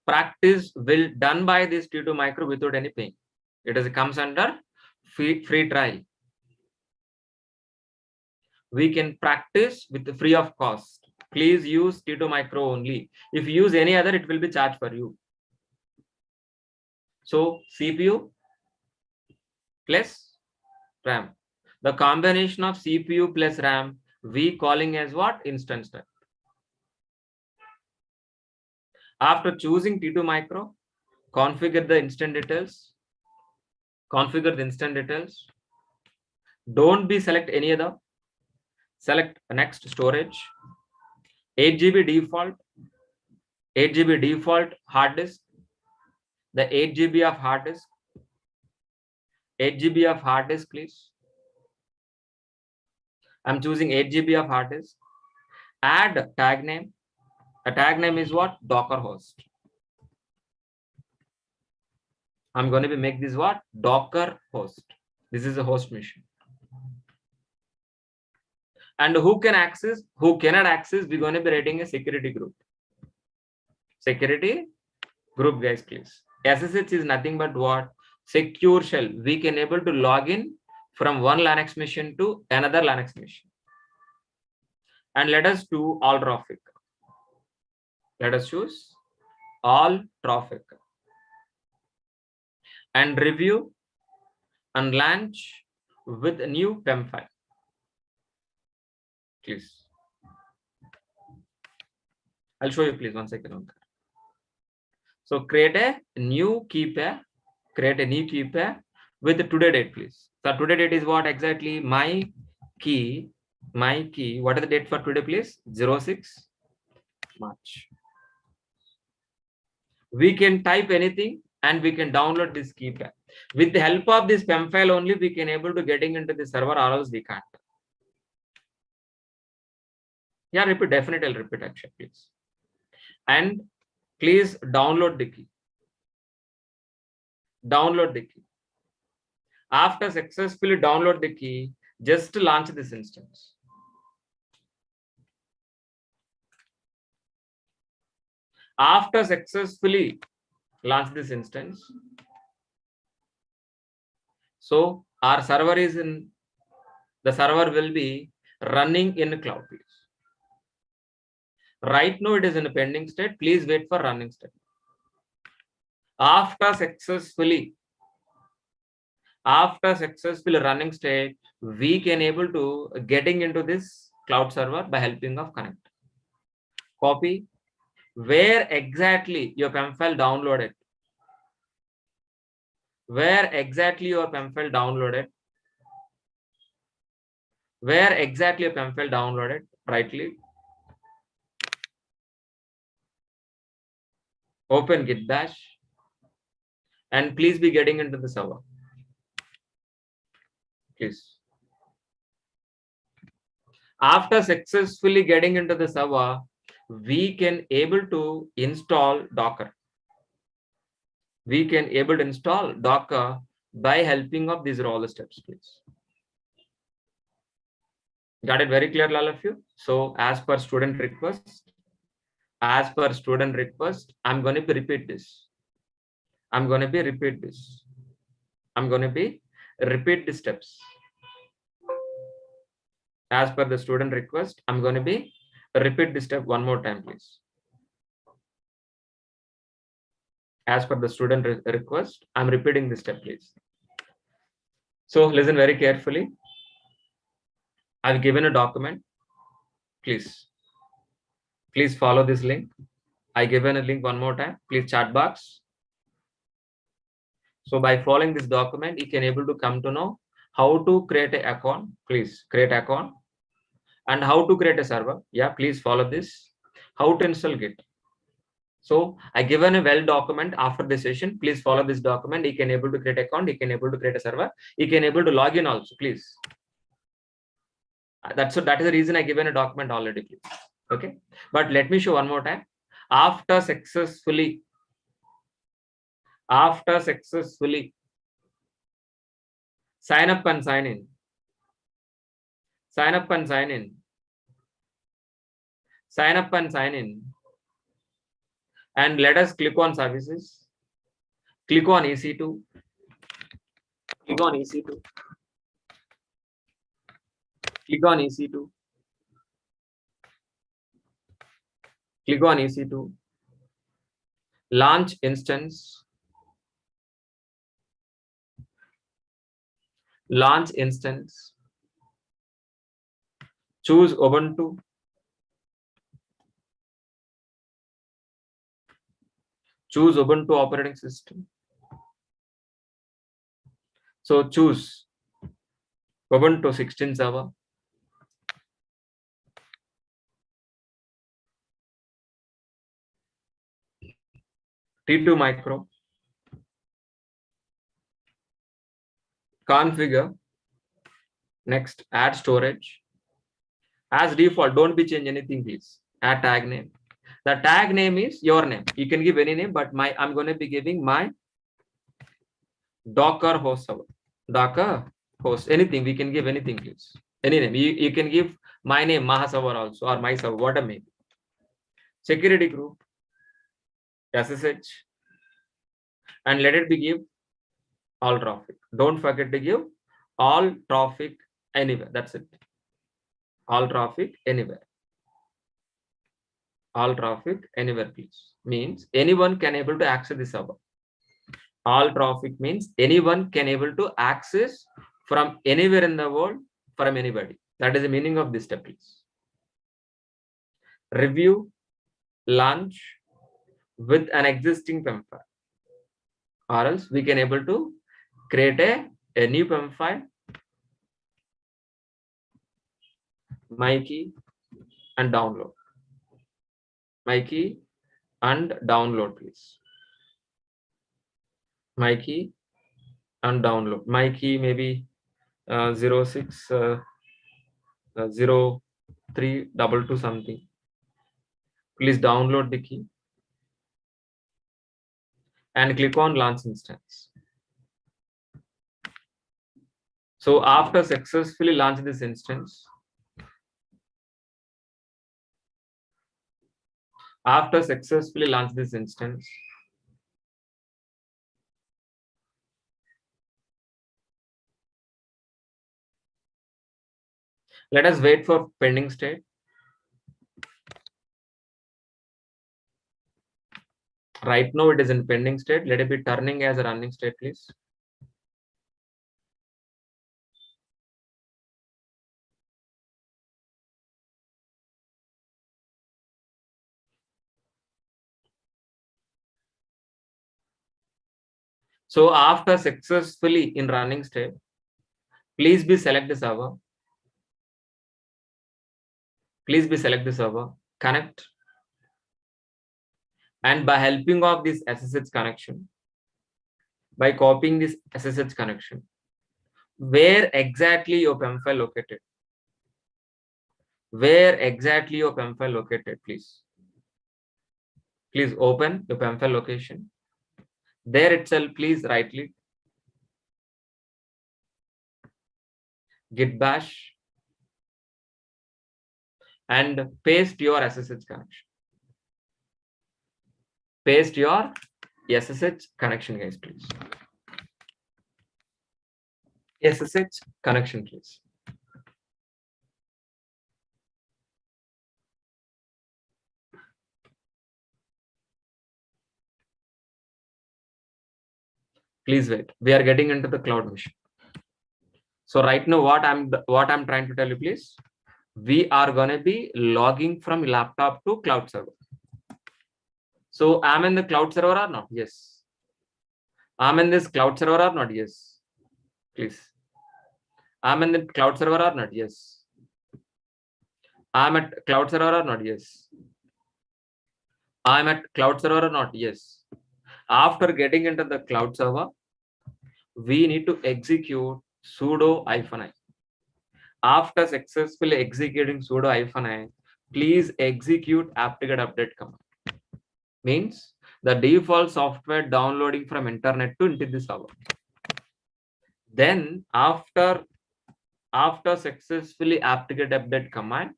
Practice will done by this T2 micro without any paying. It comes under free trial. We can practice with free of cost. Please use T2 micro only. If you use any other, it will be charged for you. So CPU plus RAM. The combination of CPU plus RAM, we calling as what? Instance type. After choosing T2 micro, configure the instant details. Configure the instant details. Don't be select any other. Select next storage. 8 GB default. 8 GB default hard disk. The 8 GB of hard disk. 8 GB of hard disk, please. I'm choosing 8 GB of hard disk. Add tag name. A tag name is what? Docker host. I'm going to be make this what? Docker host. This is a host machine. And who can access? Who cannot access? We're going to be writing a security group. Security group, guys, please. SSH is nothing but what? Secure shell. We can able to log in from one Linux machine to another Linux machine. And let us do all traffic. Let us choose all traffic. And review and launch with a new PEM file. Please. I'll show you, please, 1 second. So create a new key pair. Create a new key pair with the today date, please. So today date is what exactly? My key. What is the date for today, please? 06 March. We can type anything and we can download this key pair. With the help of this PEM file only, we can able to getting into the server, or else we can't. Yeah, repeat. Definitely, I'll repeat action, please. And please download the key. Download the key. After successfully download the key, just launch this instance. After successfully launch this instance, so our server is in, the server will be running in cloud, please. Right now it is in a pending state. Please wait for running state. After successfully running state, we can able to getting into this cloud server by helping of connect. Copy where exactly your PEM file downloaded. Where exactly your PEM file downloaded. Where exactly your PEM file downloaded. Right click. Open git bash. And please be getting into the server. please. After successfully getting into the server, we can able to install Docker. We can able to install Docker by helping of these all steps, please. Got it very clear, all of you? So as per student request, I'm going to be repeat this. I'm going to be repeat the steps. As per the student request, I'm going to be repeat this step one more time, please. As per the student request, I'm repeating this step, please. So listen very carefully. I've given a document. Please follow this link. I given a link one more time. Please chat box. So by following this document, you can able to come to know how to create an account. Please create account and how to create a server. Yeah, please follow this. How to install Git. So I given a well document after this session. Please follow this document. You can able to create account. You can able to create a server. You can able to log in also. Please. That is the reason I given a document already. Please. Okay. But let me show one more time. After successfully sign up and sign in. Sign up and sign in. Sign up and sign in. And let us click on services. Click on EC2. Click on EC2. Click on EC2. Click on EC2. Launch instance. Launch instance. Choose Ubuntu. Choose Ubuntu operating system. So choose Ubuntu 16 server. T2 micro. Configure. Next, add storage. As default, don't be change anything, please. Add tag name. The tag name is your name. You can give any name, but I'm going to be giving my Docker host server. Docker host, anything. We can give anything, please. Any name. You can give my name, Maha server also, or my server, whatever may be. Security group, SSH, and let it be give all traffic. Don't forget to give all traffic anywhere. That's it. All traffic anywhere. All traffic anywhere, please. Means anyone can able to access the server. All traffic means anyone can able to access from anywhere in the world from anybody. That is the meaning of this step, please. Review, launch with an existing PEM file, or else we can able to create a new PEM file. My key and download. My key and download, please. My key and download. My key maybe 060322 something. Please download the key and click on launch instance. So after successfully launch this instance, let us wait for pending state. Right now it is in pending state. Let it be turning as a running state, please. So after successfully in running state, please be select the server. Please be select the server, connect. And by helping of this SSH connection, by copying this SSH connection, Where exactly your PEM file located? Where exactly your PEM file located, please? Please open your PEM file location. There itself, please right click, git bash, and paste your SSH connection. Paste your SSH connection, guys, please. SSH connection, please. Please wait. We are getting into the cloud mission. So right now, what I'm trying to tell you, please. We are gonna be logging from laptop to cloud server. So I'm in the cloud server or not? Yes. I'm in this cloud server or not? Yes. Please. I'm in the cloud server or not? Yes. I'm at cloud server or not? Yes. I'm at cloud server or not? Yes. After getting into the cloud server, we need to execute sudo -i. After successfully executing sudo -i, please execute apt-get update command. Means the default software downloading from internet to into the server. Then after successfully apt-get update command,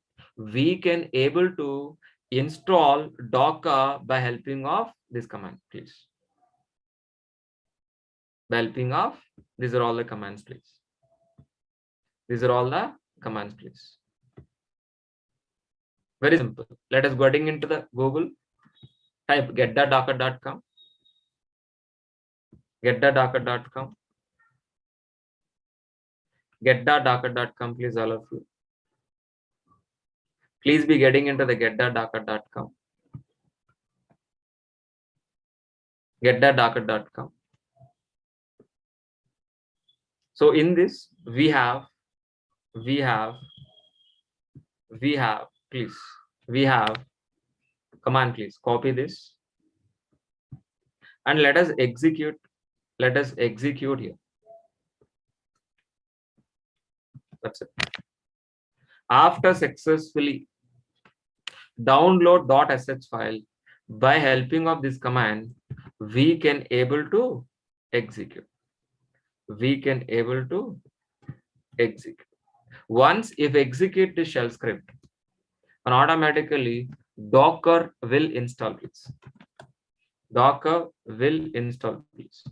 we can able to install Docker by helping of this command, please. By helping of, these are all the commands, please. These are all the commands, please. Very simple. Let us getting into the Google. Type getthedocker.com. Getthedocker.com. Getthedocker.com, please, all of you. Please be getting into the getthedocker.com. Getthedocker.com. So in this, we have, please, we have command, please copy this and let us execute here. That's it. After successfully download .sh file, by helping of this command, we can able to execute. Once if execute the shell script, and automatically Docker will install, please. Docker will install, please.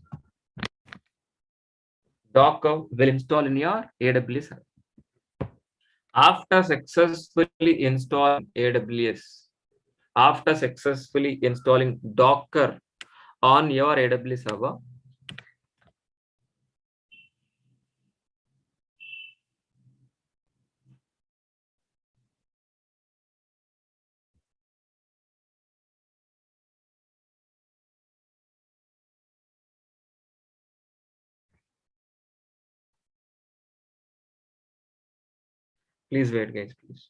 Docker will install in your AWS. After successfully installing AWS, after successfully installing Docker on your AWS server, please wait, guys, please.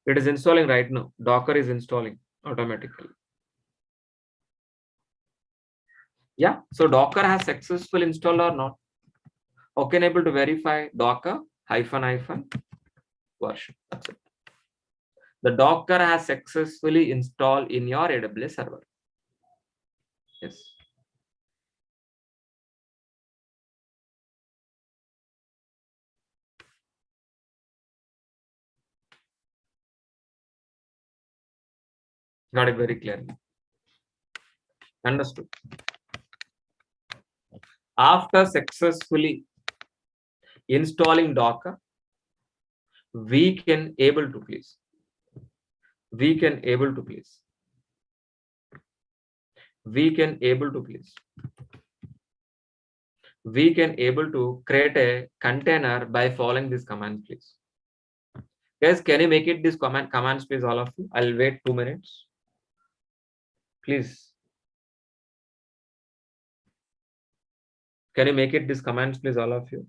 It is installing right now. Docker is installing automatically. Yeah, so Docker has successfully installed or not? How can able to verify Docker --version? That's it. The Docker has successfully installed in your AWS server. Yes. Got it very clearly. Understood. After successfully installing Docker, we can able to please create a container by following this command, please. Guys, can you make it this commands, please, all of you? I'll wait 2 minutes. Please. Can you make it this commands, please, all of you?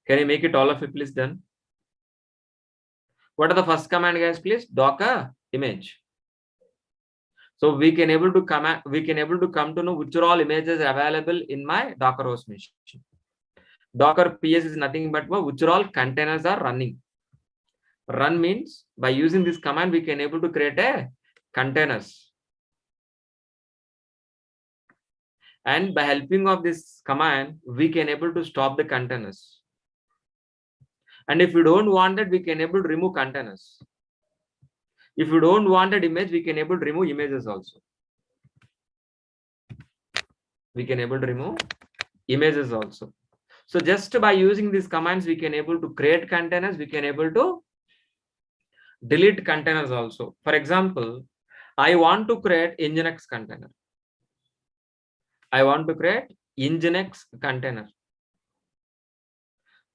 Can you make it all of it, please, done? What are the first command, guys, please? Docker image. So we can able to come to know which are all images available in my Docker host machine. Docker PS is nothing but which are all containers are running. Run means by using this command we can able to create a containers. And by helping of this command, we can able to stop the containers. And if we don't want that, we can able to remove containers. If you don't want that image, we can able to remove images also. We can able to remove images also. So just by using these commands, we can able to create containers. We can able to delete containers also. For example, I want to create Nginx container. I want to create Nginx container.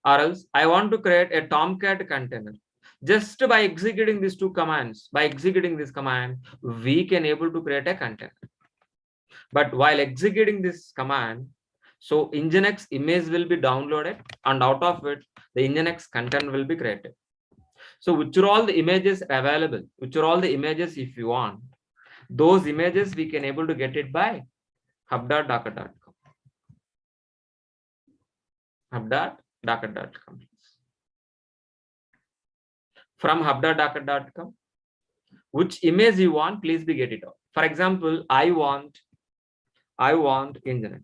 Or else I want to create a Tomcat container. Just by executing these two commands, by executing this command, we can able to create a container. But while executing this command, so Nginx image will be downloaded, and out of it, the Nginx container will be created. So which are all the images available? Which are all the images if you want? Those images we can able to get it by hub.docker.com. Hub.docker.com. From hub.docker.com, which image you want, please be get it out. For example, I want Nginx.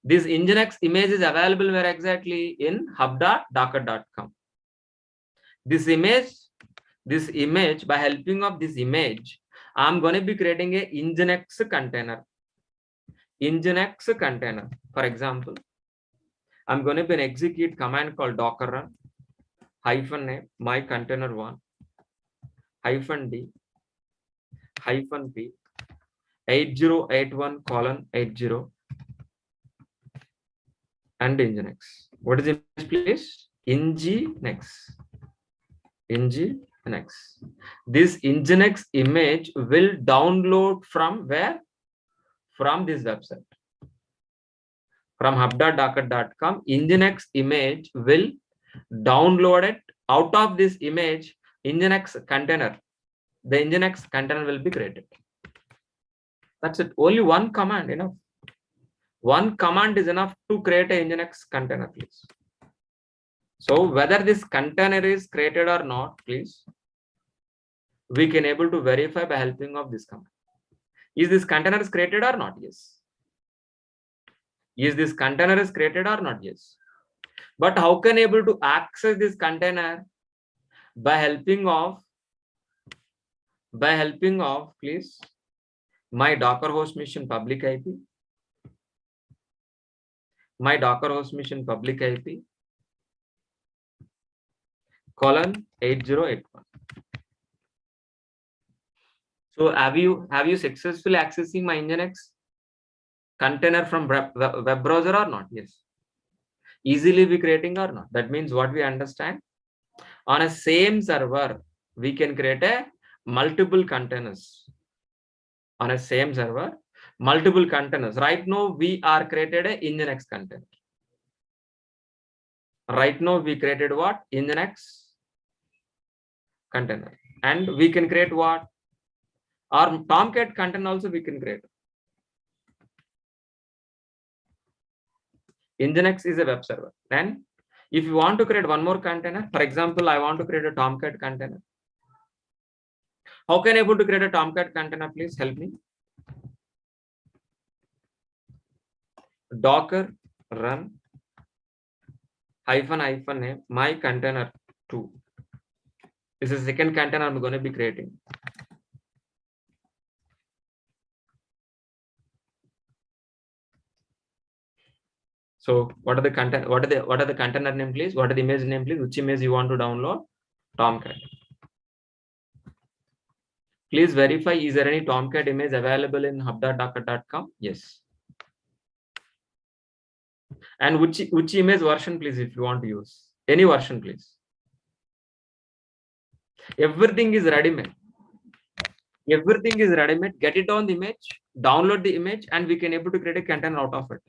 This Nginx image is available where exactly? In hub.docker.com. This image, by helping of this image, I'm going to be creating a Nginx container. Nginx container. For example, I'm going to be execute command called docker run -name my container one -d -p 8081:80 and Nginx. What is the image, please? Nginx. This Nginx image will download from where? From this website. From hub.docker.com, Nginx image will download it. Out of this image, Nginx container, the Nginx container will be created. That's it. Only one command enough. One command is enough to create a Nginx container, please. So whether this container is created or not, please, we can able to verify by helping of this command. Is this container is created or not? Yes. Is this container is created or not? Yes. But how can able to access this container? By helping of please my Docker host machine public IP. My Docker host machine public IP :8081. So have you successfully accessing my Nginx container from web browser or not? Yes. Easily be creating or not? That means what we understand, on a same server we can create a multiple containers. On a same server, multiple containers. Right now we are created a Nginx container. Right now we created what? Nginx container. And we can create what? Or Tomcat container also we can create. Nginx is a web server. Then if you want to create one more container, for example, I want to create a Tomcat container. How can I able to create a Tomcat container? Please help me. Docker run -name my container 2. This is the second container I'm going to be creating. So what are the content? What are the container name, please? What are the image name, please? Which image you want to download? Tomcat. Please verify, is there any Tomcat image available in hub.docker.com? Yes. And which image version, please, if you want to use any version, please. Everything is ready-made. Everything is ready-made. Get it on the image, download the image, and we can able to create a container out of it.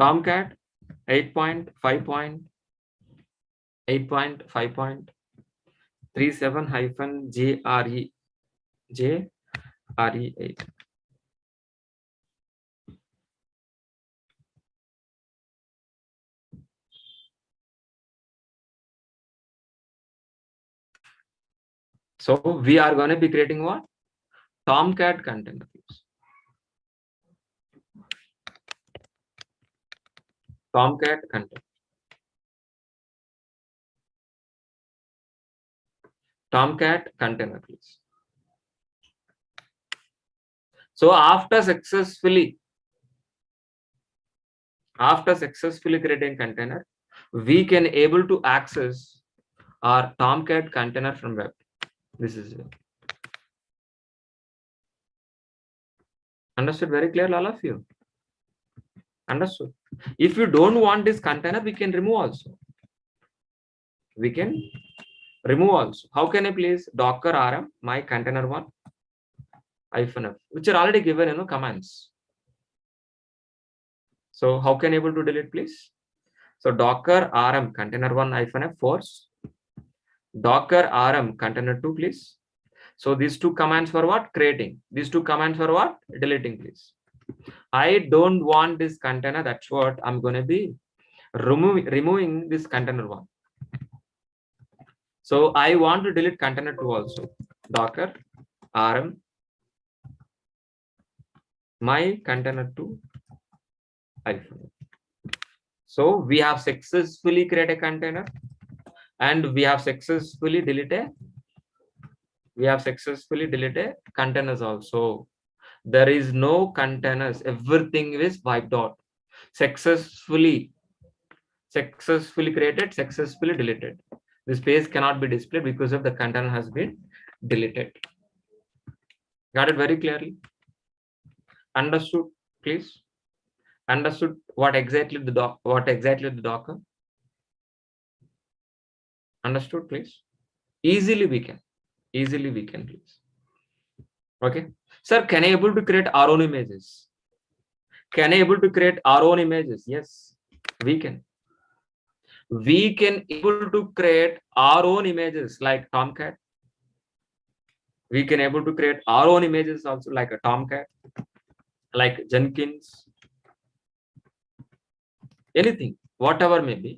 Tomcat 8.5.8.5. 37-JRE8. So we are going to be creating what? Tomcat container. Tomcat container. Tomcat container, please. So after successfully creating container, we can able to access our Tomcat container from web. This is it. Understood very clear, all of you? Understood. If you don't want this container, we can remove also. We can remove also. How can I please? Docker rm my container one -f, which are already given commands. So how can I able to delete, please? So docker rm container one -f force, docker rm container 2, please. So these two commands for what? Creating. These two commands for what? Deleting, please. I don't want this container. That's what I'm going to be removing this container one. So I want to delete container 2 also. Docker rm my container 2 -. So we have successfully created a container and we have successfully deleted containers also. There is no containers, everything is wiped out. Successfully created, successfully deleted. This page cannot be displayed because of the container has been deleted. Got it very clearly? Understood, please? Understood what exactly the Docker? Understood, please? Easily we can, please. Okay, sir, can I able to create our own images? Can I able to create our own images? Yes, we can. We can able to create our own images like Tomcat. We can able to create our own images also like a Tomcat, like Jenkins, anything, whatever may be.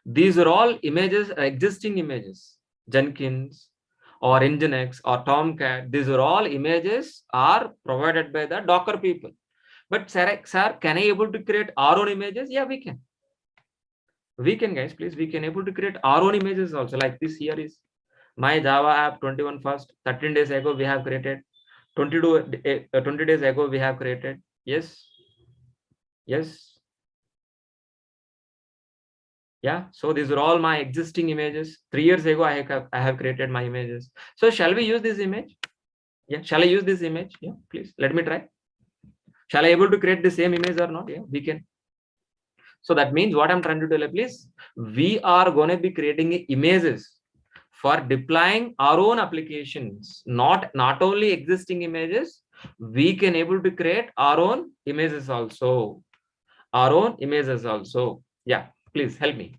These are all images, existing images. Jenkins or Nginx or Tomcat, these are all images are provided by the Docker people. But sir, can I able to create our own images? Yeah, we can. We can, guys, please. We can able to create our own images also. Like this here is my Java app 21 first. 13 days ago we have created. 20 days ago we have created. Yes. Yes. Yeah. So these are all my existing images. 3 years ago I have created my images. So shall we use this image? Yeah. Shall I use this image? Yeah. Please let me try. Shall I able to create the same image or not? Yeah, we can. So that means what I'm trying to tell you, please, we are going to be creating images for deploying our own applications, not only existing images. We can able to create our own images also. Yeah, please help me.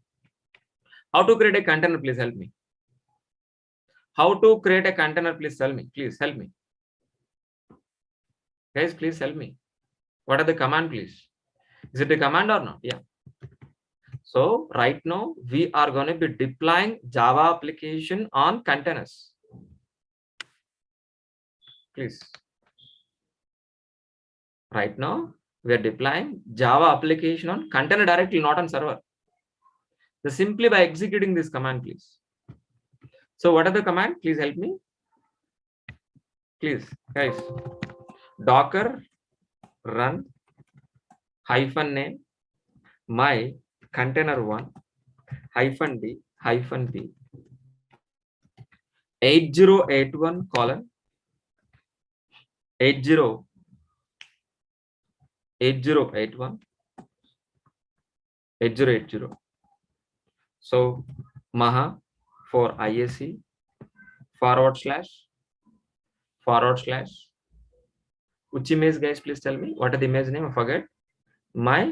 How to create a container? Please help me. How to create a container? Please tell me. Please help me. Guys, please help me. What are the command, please? Is it a command or not? Yeah. So right now we are going to be deploying Java application on containers. Please. Right now we are deploying Java application on container directly, not on server. So simply by executing this command, please. So what are the command? Please help me. Please, guys. Docker run -name my container one -d -b 8081 colon 8081 8080. So Maha for IST / which image, guys, please tell me what are the image name? I forget. My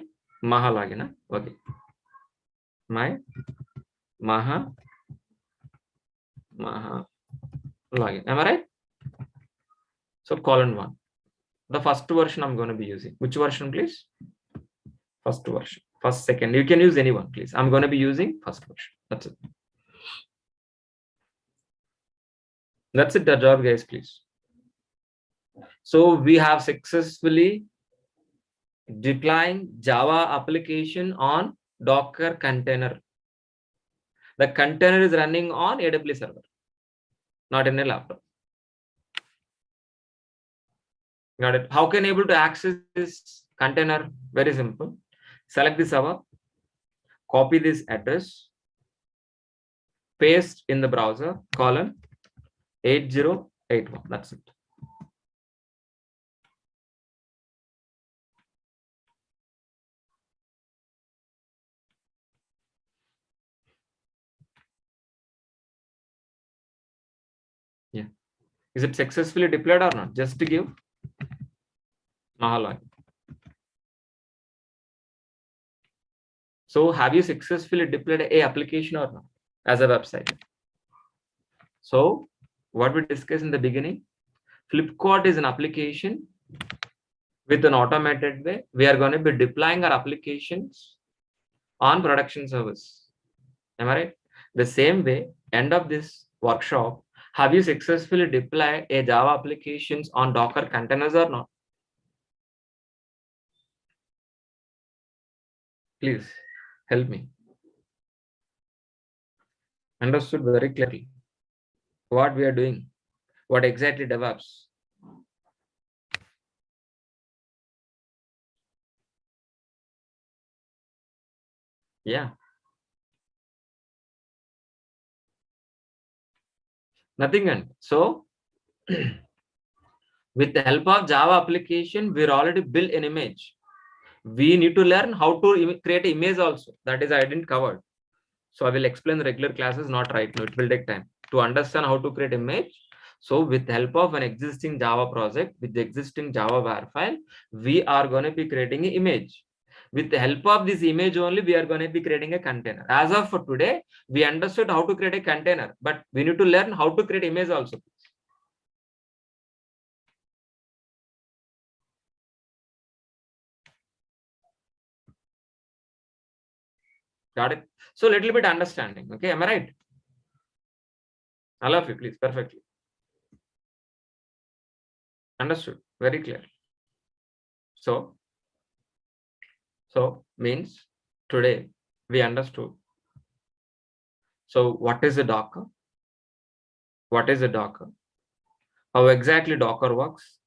Maha login. Okay, my Maha Maha login. Am I right? So colon 1. The first version I'm going to be using. Which version, please? First version. First, second. You can use any one, please. I'm going to be using first version. That's it. That's it, the job, guys, please. So we have successfully deploying Java application on Docker container. The container is running on AWS server, not in a laptop. Got it. How can able to access this container? Very simple. Select the server, copy this address, paste in the browser, colon 8081. That's it. Yeah. Is it successfully deployed or not? Just to give Maha. So have you successfully deployed a application or not as a website? So what we discussed in the beginning, Flipkart is an application with an automated way. We are going to be deploying our applications on production service. Am I right? The same way, end of this workshop, have you successfully deployed a Java applications on Docker containers or not? Please help me. Understood very clearly what we are doing, what exactly DevOps. Yeah. Nothing. And so with the help of Java application, we're already built an image. We need to learn how to create an image also. That is, I didn't cover. So I will explain the regular classes, not right now. It will take time to understand how to create image. So with the help of an existing Java project, with the existing Java var file, we are going to be creating an image. With the help of this image only, we are going to be creating a container. As of for today, we understood how to create a container, but we need to learn how to create image also. Got it? So little bit understanding. Okay, am I right? All of you, please, perfectly. Understood. Very clear. So means today we understood. So what is a Docker? What is a Docker? How exactly Docker works?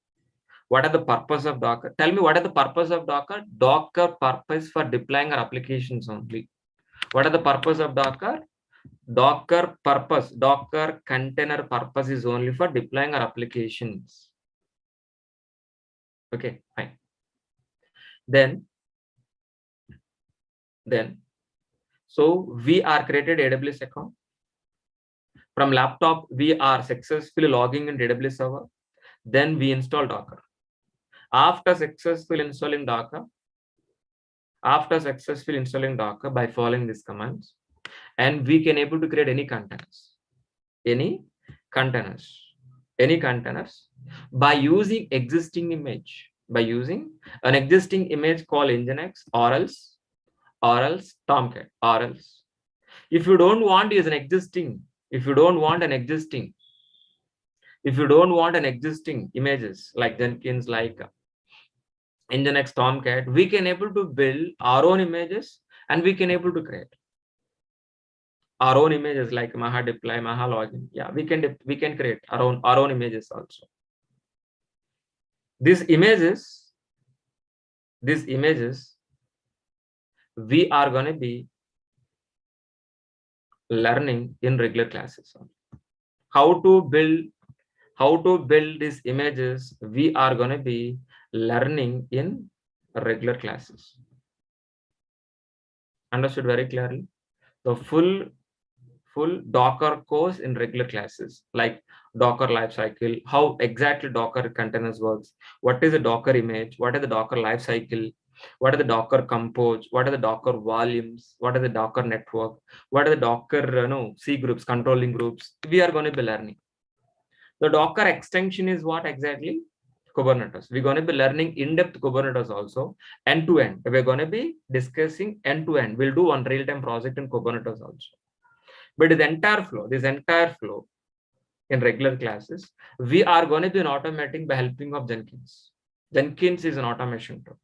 What are the purpose of Docker? Tell me, what are the purpose of Docker? Docker purpose for deploying our applications only. What are the purpose of Docker? Docker purpose, Docker container purpose is only for deploying our applications. Okay, fine. Then, so we are created AWS account. From laptop, we are successfully logging in AWS server. Then we install Docker. After successfully installing Docker by following these commands, and we can able to create any containers by using existing image, by using an existing image called Nginx, or else Tomcat, or else if you don't want an existing images like Jenkins, like Nginx, Tomcat, we can able to build our own images, and we can able to create our own images like Maha deploy, Maha login. Yeah, we can create our own images also. These images we are going to be learning in regular classes. How to build these images, we are going to be learning in regular classes. Understood very clearly? The full Docker course in regular classes, like Docker lifecycle, how exactly Docker containers works, what is a Docker image, what is the Docker lifecycle, What are the Docker compose? What are the Docker volumes? What are the Docker network? What are the Docker C groups, controlling groups? We are going to be learning. The Docker extension is what exactly? Kubernetes. We're going to be learning in-depth Kubernetes also, end-to-end. We're going to be discussing end-to-end. We'll do one real-time project in Kubernetes also. But this entire flow in regular classes, we are going to be automating by helping of Jenkins. Jenkins is an automation tool.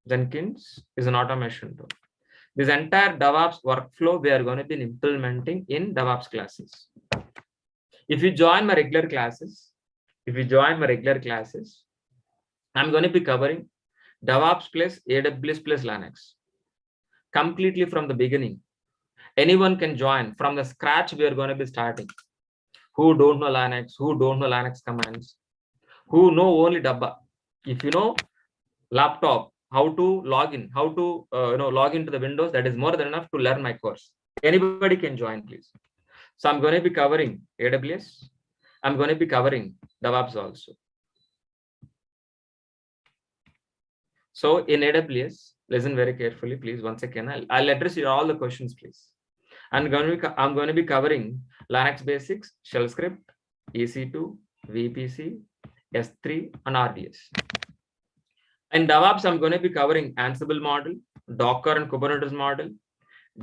Jenkins is an automation tool. This entire DevOps workflow we are going to be implementing in DevOps classes. If you join my regular classes, I'm going to be covering DevOps plus AWS plus Linux completely from the beginning. Anyone can join from the scratch. We are going to be starting. Who don't know Linux, who don't know Linux commands, who know only Dabba. If you know laptop, how to log in, how to log into the Windows, that is more than enough to learn my course. Anybody can join, please. So I'm going to be covering AWS. I'm going to be covering DevOps also. So in AWS, listen very carefully, please. Once again, I'll address you all the questions, please. I'm going to be covering Linux basics, shell script, EC2, VPC, S3, and RDS. In DevOps, I'm going to be covering Ansible model, Docker and Kubernetes model,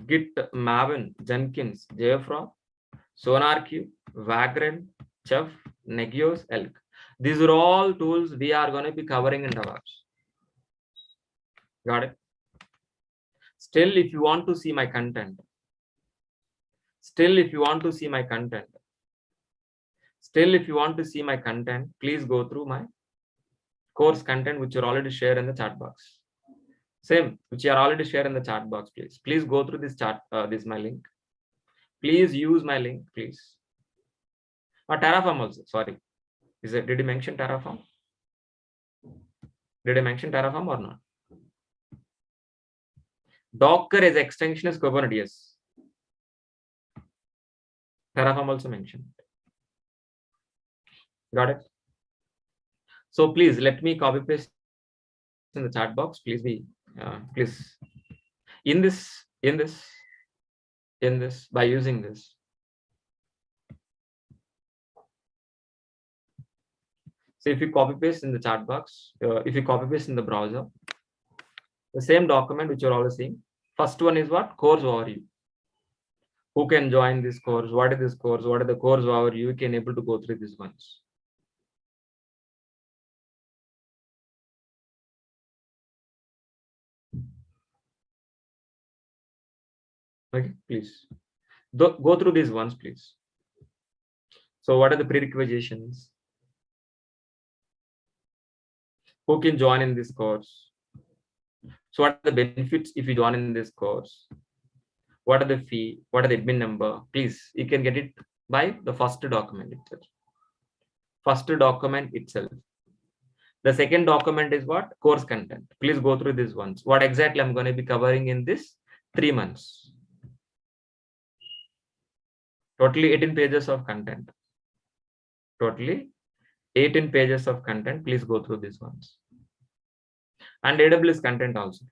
Git, Maven, Jenkins, JFrog, SonarQube, Vagrant, Chef, Negios, Elk. These are all tools we are going to be covering in DevOps. Got it? Still, if you want to see my content, please go through my course content, which are already shared in the chat box. Same, which are already shared in the chat box, please. Please go through this chat, this my link. Please use my link, please. Terraform also, sorry. Did you mention Terraform? Did I mention Terraform or not? Docker as extension is Kubernetes. Terraform also mentioned. Got it? So please let me copy paste in the chat box. Please be please in this by using this. So if you copy paste in the chat box, if you copy paste in the browser, the same document which you're already seeing. First one is what? Course overview. Who can join this course? What is this course? What are the course overview? You can able to go through these ones. Okay, please go through these ones, please. So what are the prerequisites? Who can join in this course? So what are the benefits if you join in this course? What are the fee? What are the admin number? Please, you can get it by the first document itself. The second document is what? Course content. Please go through these ones. What exactly I'm going to be covering in this 3 months. Totally 18 pages of content. Totally 18 pages of content. Please go through these ones. And AWS content also.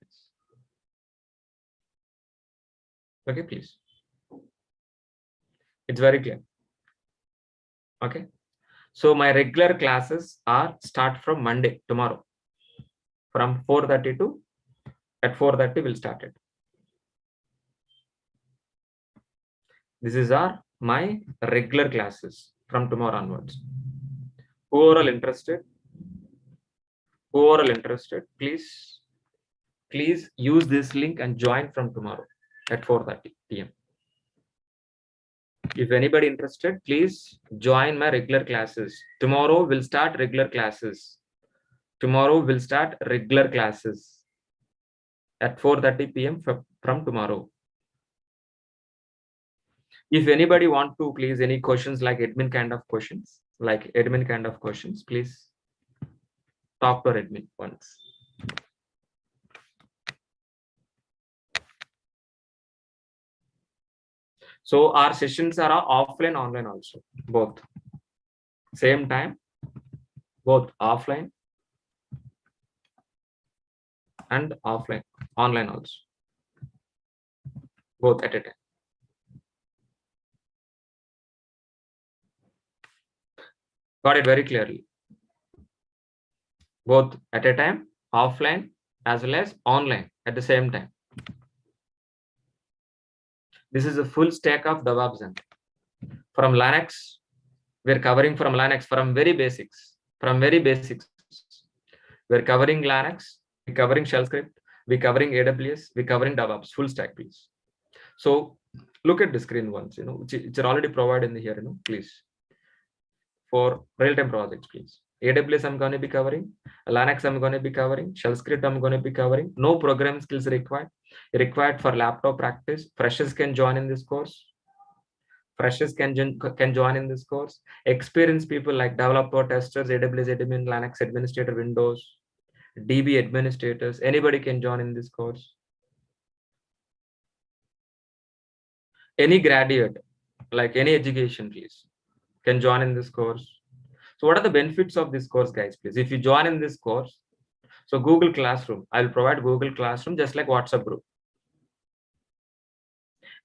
Okay, please. It's very clear. Okay. So my regular classes are start from Monday, tomorrow. From 4:30 to at 4:30 we'll start it. This is my regular classes from tomorrow onwards. Who are all interested, please use this link and join from tomorrow at 4:30 p.m. If anybody interested, please join my regular classes. Tomorrow we'll start regular classes. At 4:30 p.m. from tomorrow. If anybody want to, please, any questions like admin kind of questions, please talk to admin once. So our sessions are offline, online also, both. Same time, both offline and offline, online also, both at a time. Got it very clearly. Both at a time, offline as well as online at the same time. This is a full stack of DevOps. From Linux, we're covering from Linux from very basics. From very basics, we're covering Linux, we're covering shell script, we're covering AWS, we're covering DevOps, full stack, please. So look at the screen once, it's already provided in here, please. For real-time projects, please. AWS I'm going to be covering, Linux I'm going to be covering, shell script I'm going to be covering. No program skills required for laptop practice. Freshers can join in this course. Freshers can join in this course. Experienced people like developer, testers, AWS admin, Linux administrator, Windows, DB administrators, anybody can join in this course. Any graduate, like any education, please, can join in this course. So what are the benefits of this course, guys, please? If you join in this course, so Google Classroom, I'll provide Google Classroom just like WhatsApp group.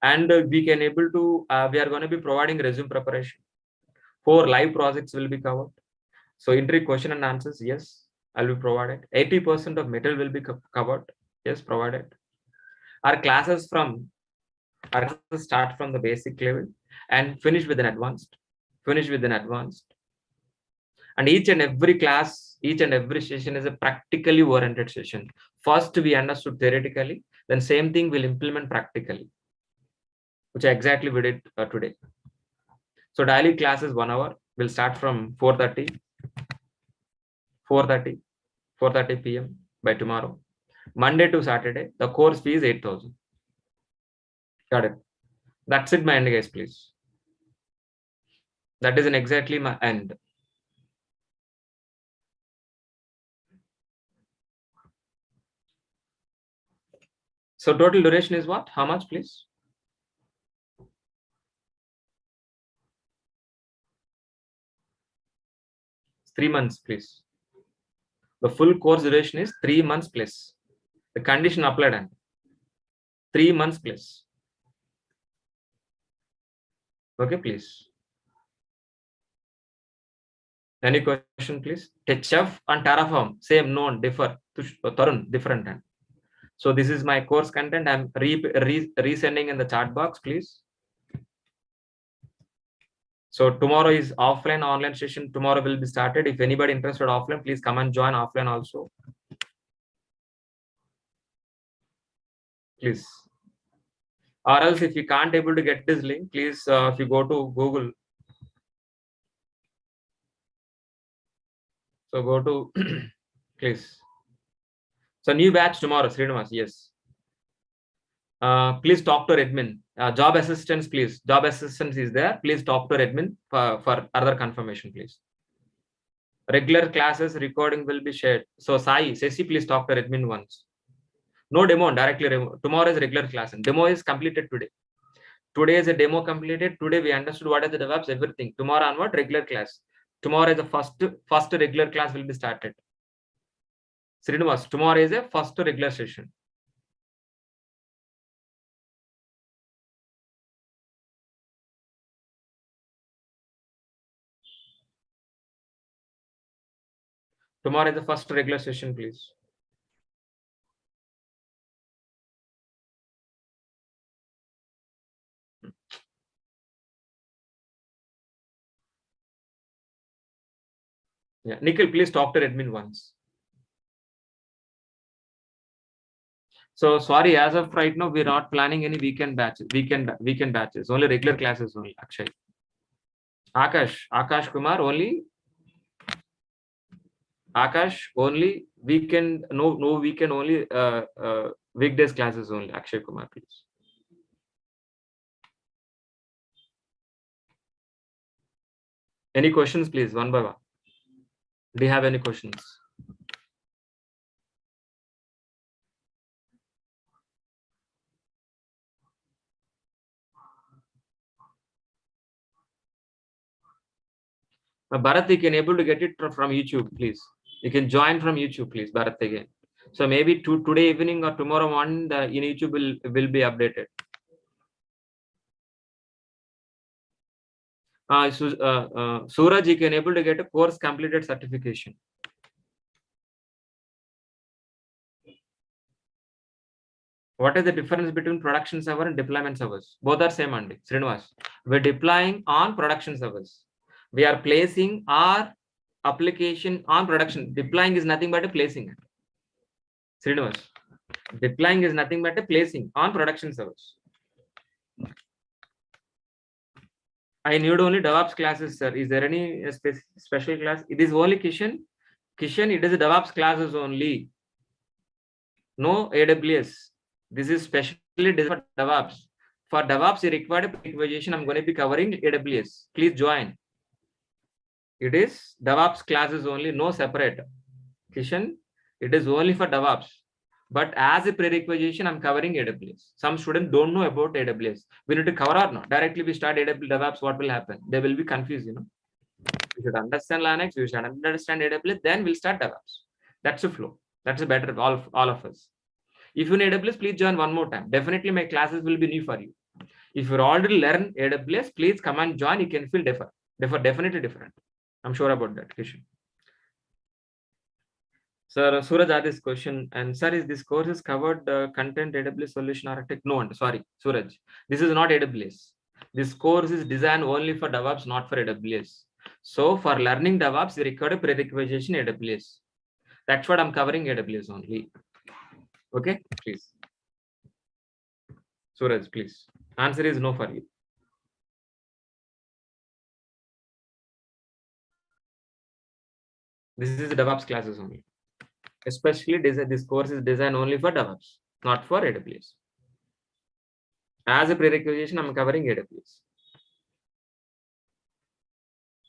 And we can able to, we are going to be providing resume preparation. 4 live projects will be covered. So entry question and answers, yes, I'll be provided. 80% of material will be covered, yes, provided. Our classes start from the basic level and finish with an advanced. And each and every class, each and every session is a practically oriented session. First, we understood theoretically, then same thing we'll implement practically, which exactly we did today. So daily classes 1 hour will start from 4:30 p.m. by tomorrow. Monday to Saturday, the course fee is 8,000. Got it. That's it, my end, guys, please. That is exactly my end. So total duration is what? How much, please? 3 months, please. The full course duration is 3 months plus. The condition applied and 3 months plus. Okay, please. Any question, please? HF and Terraform, same, no, differ. Tarun, different. So this is my course content. I'm resending in the chat box, please. So tomorrow is offline, online session. Tomorrow will be started. If anybody interested offline, please come and join offline also. Please. Or else if you can't able to get this link, please, if you go to Google. So go to, please. So new batch tomorrow, Srinivas, yes. Please talk to admin. Job assistance, please. Job assistance is there. Please talk to admin for other confirmation, please. Regular classes recording will be shared. So Sai, Sesi, please talk to admin once. No demo, directly demo. Tomorrow is regular class and demo is completed today. Today is a demo completed. Today we understood what is the DevOps, everything. Tomorrow onward, regular class. Tomorrow is the first regular class will be started. Srinivas, tomorrow is a first regular session. Tomorrow is the first regular session, please. Yeah, Nikhil, please talk to admin once. So sorry, as of right now, we're not planning any weekend batches. Weekend batches. Only regular classes only. Akshay, Akash Kumar only. Akash only weekend. No weekend only. Weekdays classes only. Akshay Kumar, please. Any questions, please, one by one. Do you have any questions? Bharat, you can able to get it from YouTube, please. You can join from YouTube, please, Bharat again. So maybe today evening or tomorrow morning, the in YouTube will be updated. Suraj, you can able to get a course completed certification. What is the difference between production server and deployment servers? Both are same, Andy. Srinivas. We're deploying on production servers. We are placing our application on production. Deploying is nothing but a placing it. Srinivas. Deploying is nothing but a placing on production servers. I need only DevOps classes, sir. Is there any special class? It is only Kishan. Kishan, it is a DevOps classes only. No AWS. This is specially designed for DevOps. For DevOps, you required a prerequisition. I'm going to be covering AWS. Please join. It is DevOps classes only, no separate. Kishan, it is only for DevOps. But as a prerequisition, I'm covering AWS. Some students don't know about AWS. We need to cover or not. Directly we start AWS DevOps, what will happen? They will be confused, you know. We should understand Linux, we should understand AWS, then we'll start DevOps. That's a flow. That's a better all of us. If you need AWS, please join one more time. Definitely my classes will be new for you. If you already learn AWS, please come and join. You can feel definitely different. I'm sure about that, Kishan. Sir, Suraj asked this question, and sir, is this course is covered content AWS solution architect? No, sorry, Suraj. This is not AWS. This course is designed only for DevOps, not for AWS. So for learning DevOps, you require a prerequisition AWS. That's what I'm covering AWS only. Okay, please. Suraj, please. Answer is no for you. This is DevOps classes only. Especially this course is designed only for DevOps, not for AWS. As a prerequisition, I'm covering AWS.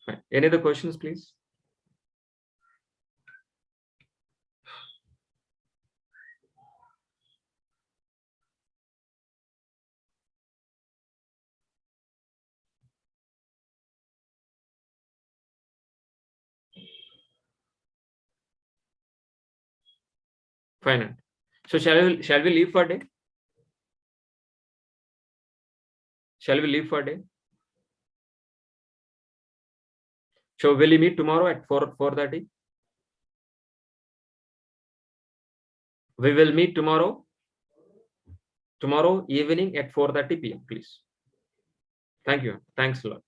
Fine. Any other questions, please? Fine. So shall we leave for a day? Shall we leave for a day? So will we meet tomorrow at 4:30? We will meet tomorrow evening at 4:30 p.m. Please. Thank you. Thanks a lot.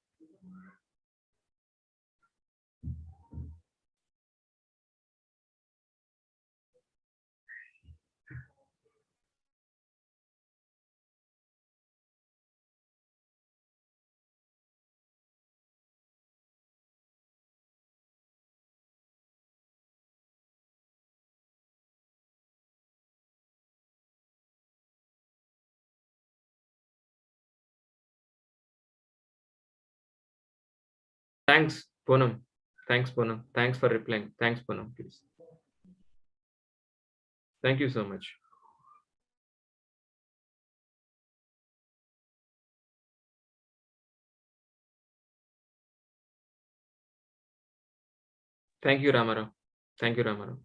Thanks, Poonam. Thanks, Poonam. Thanks for replying. Thanks, Poonam. Please. Thank you so much. Thank you, Ramarao. Thank you, Ramarao.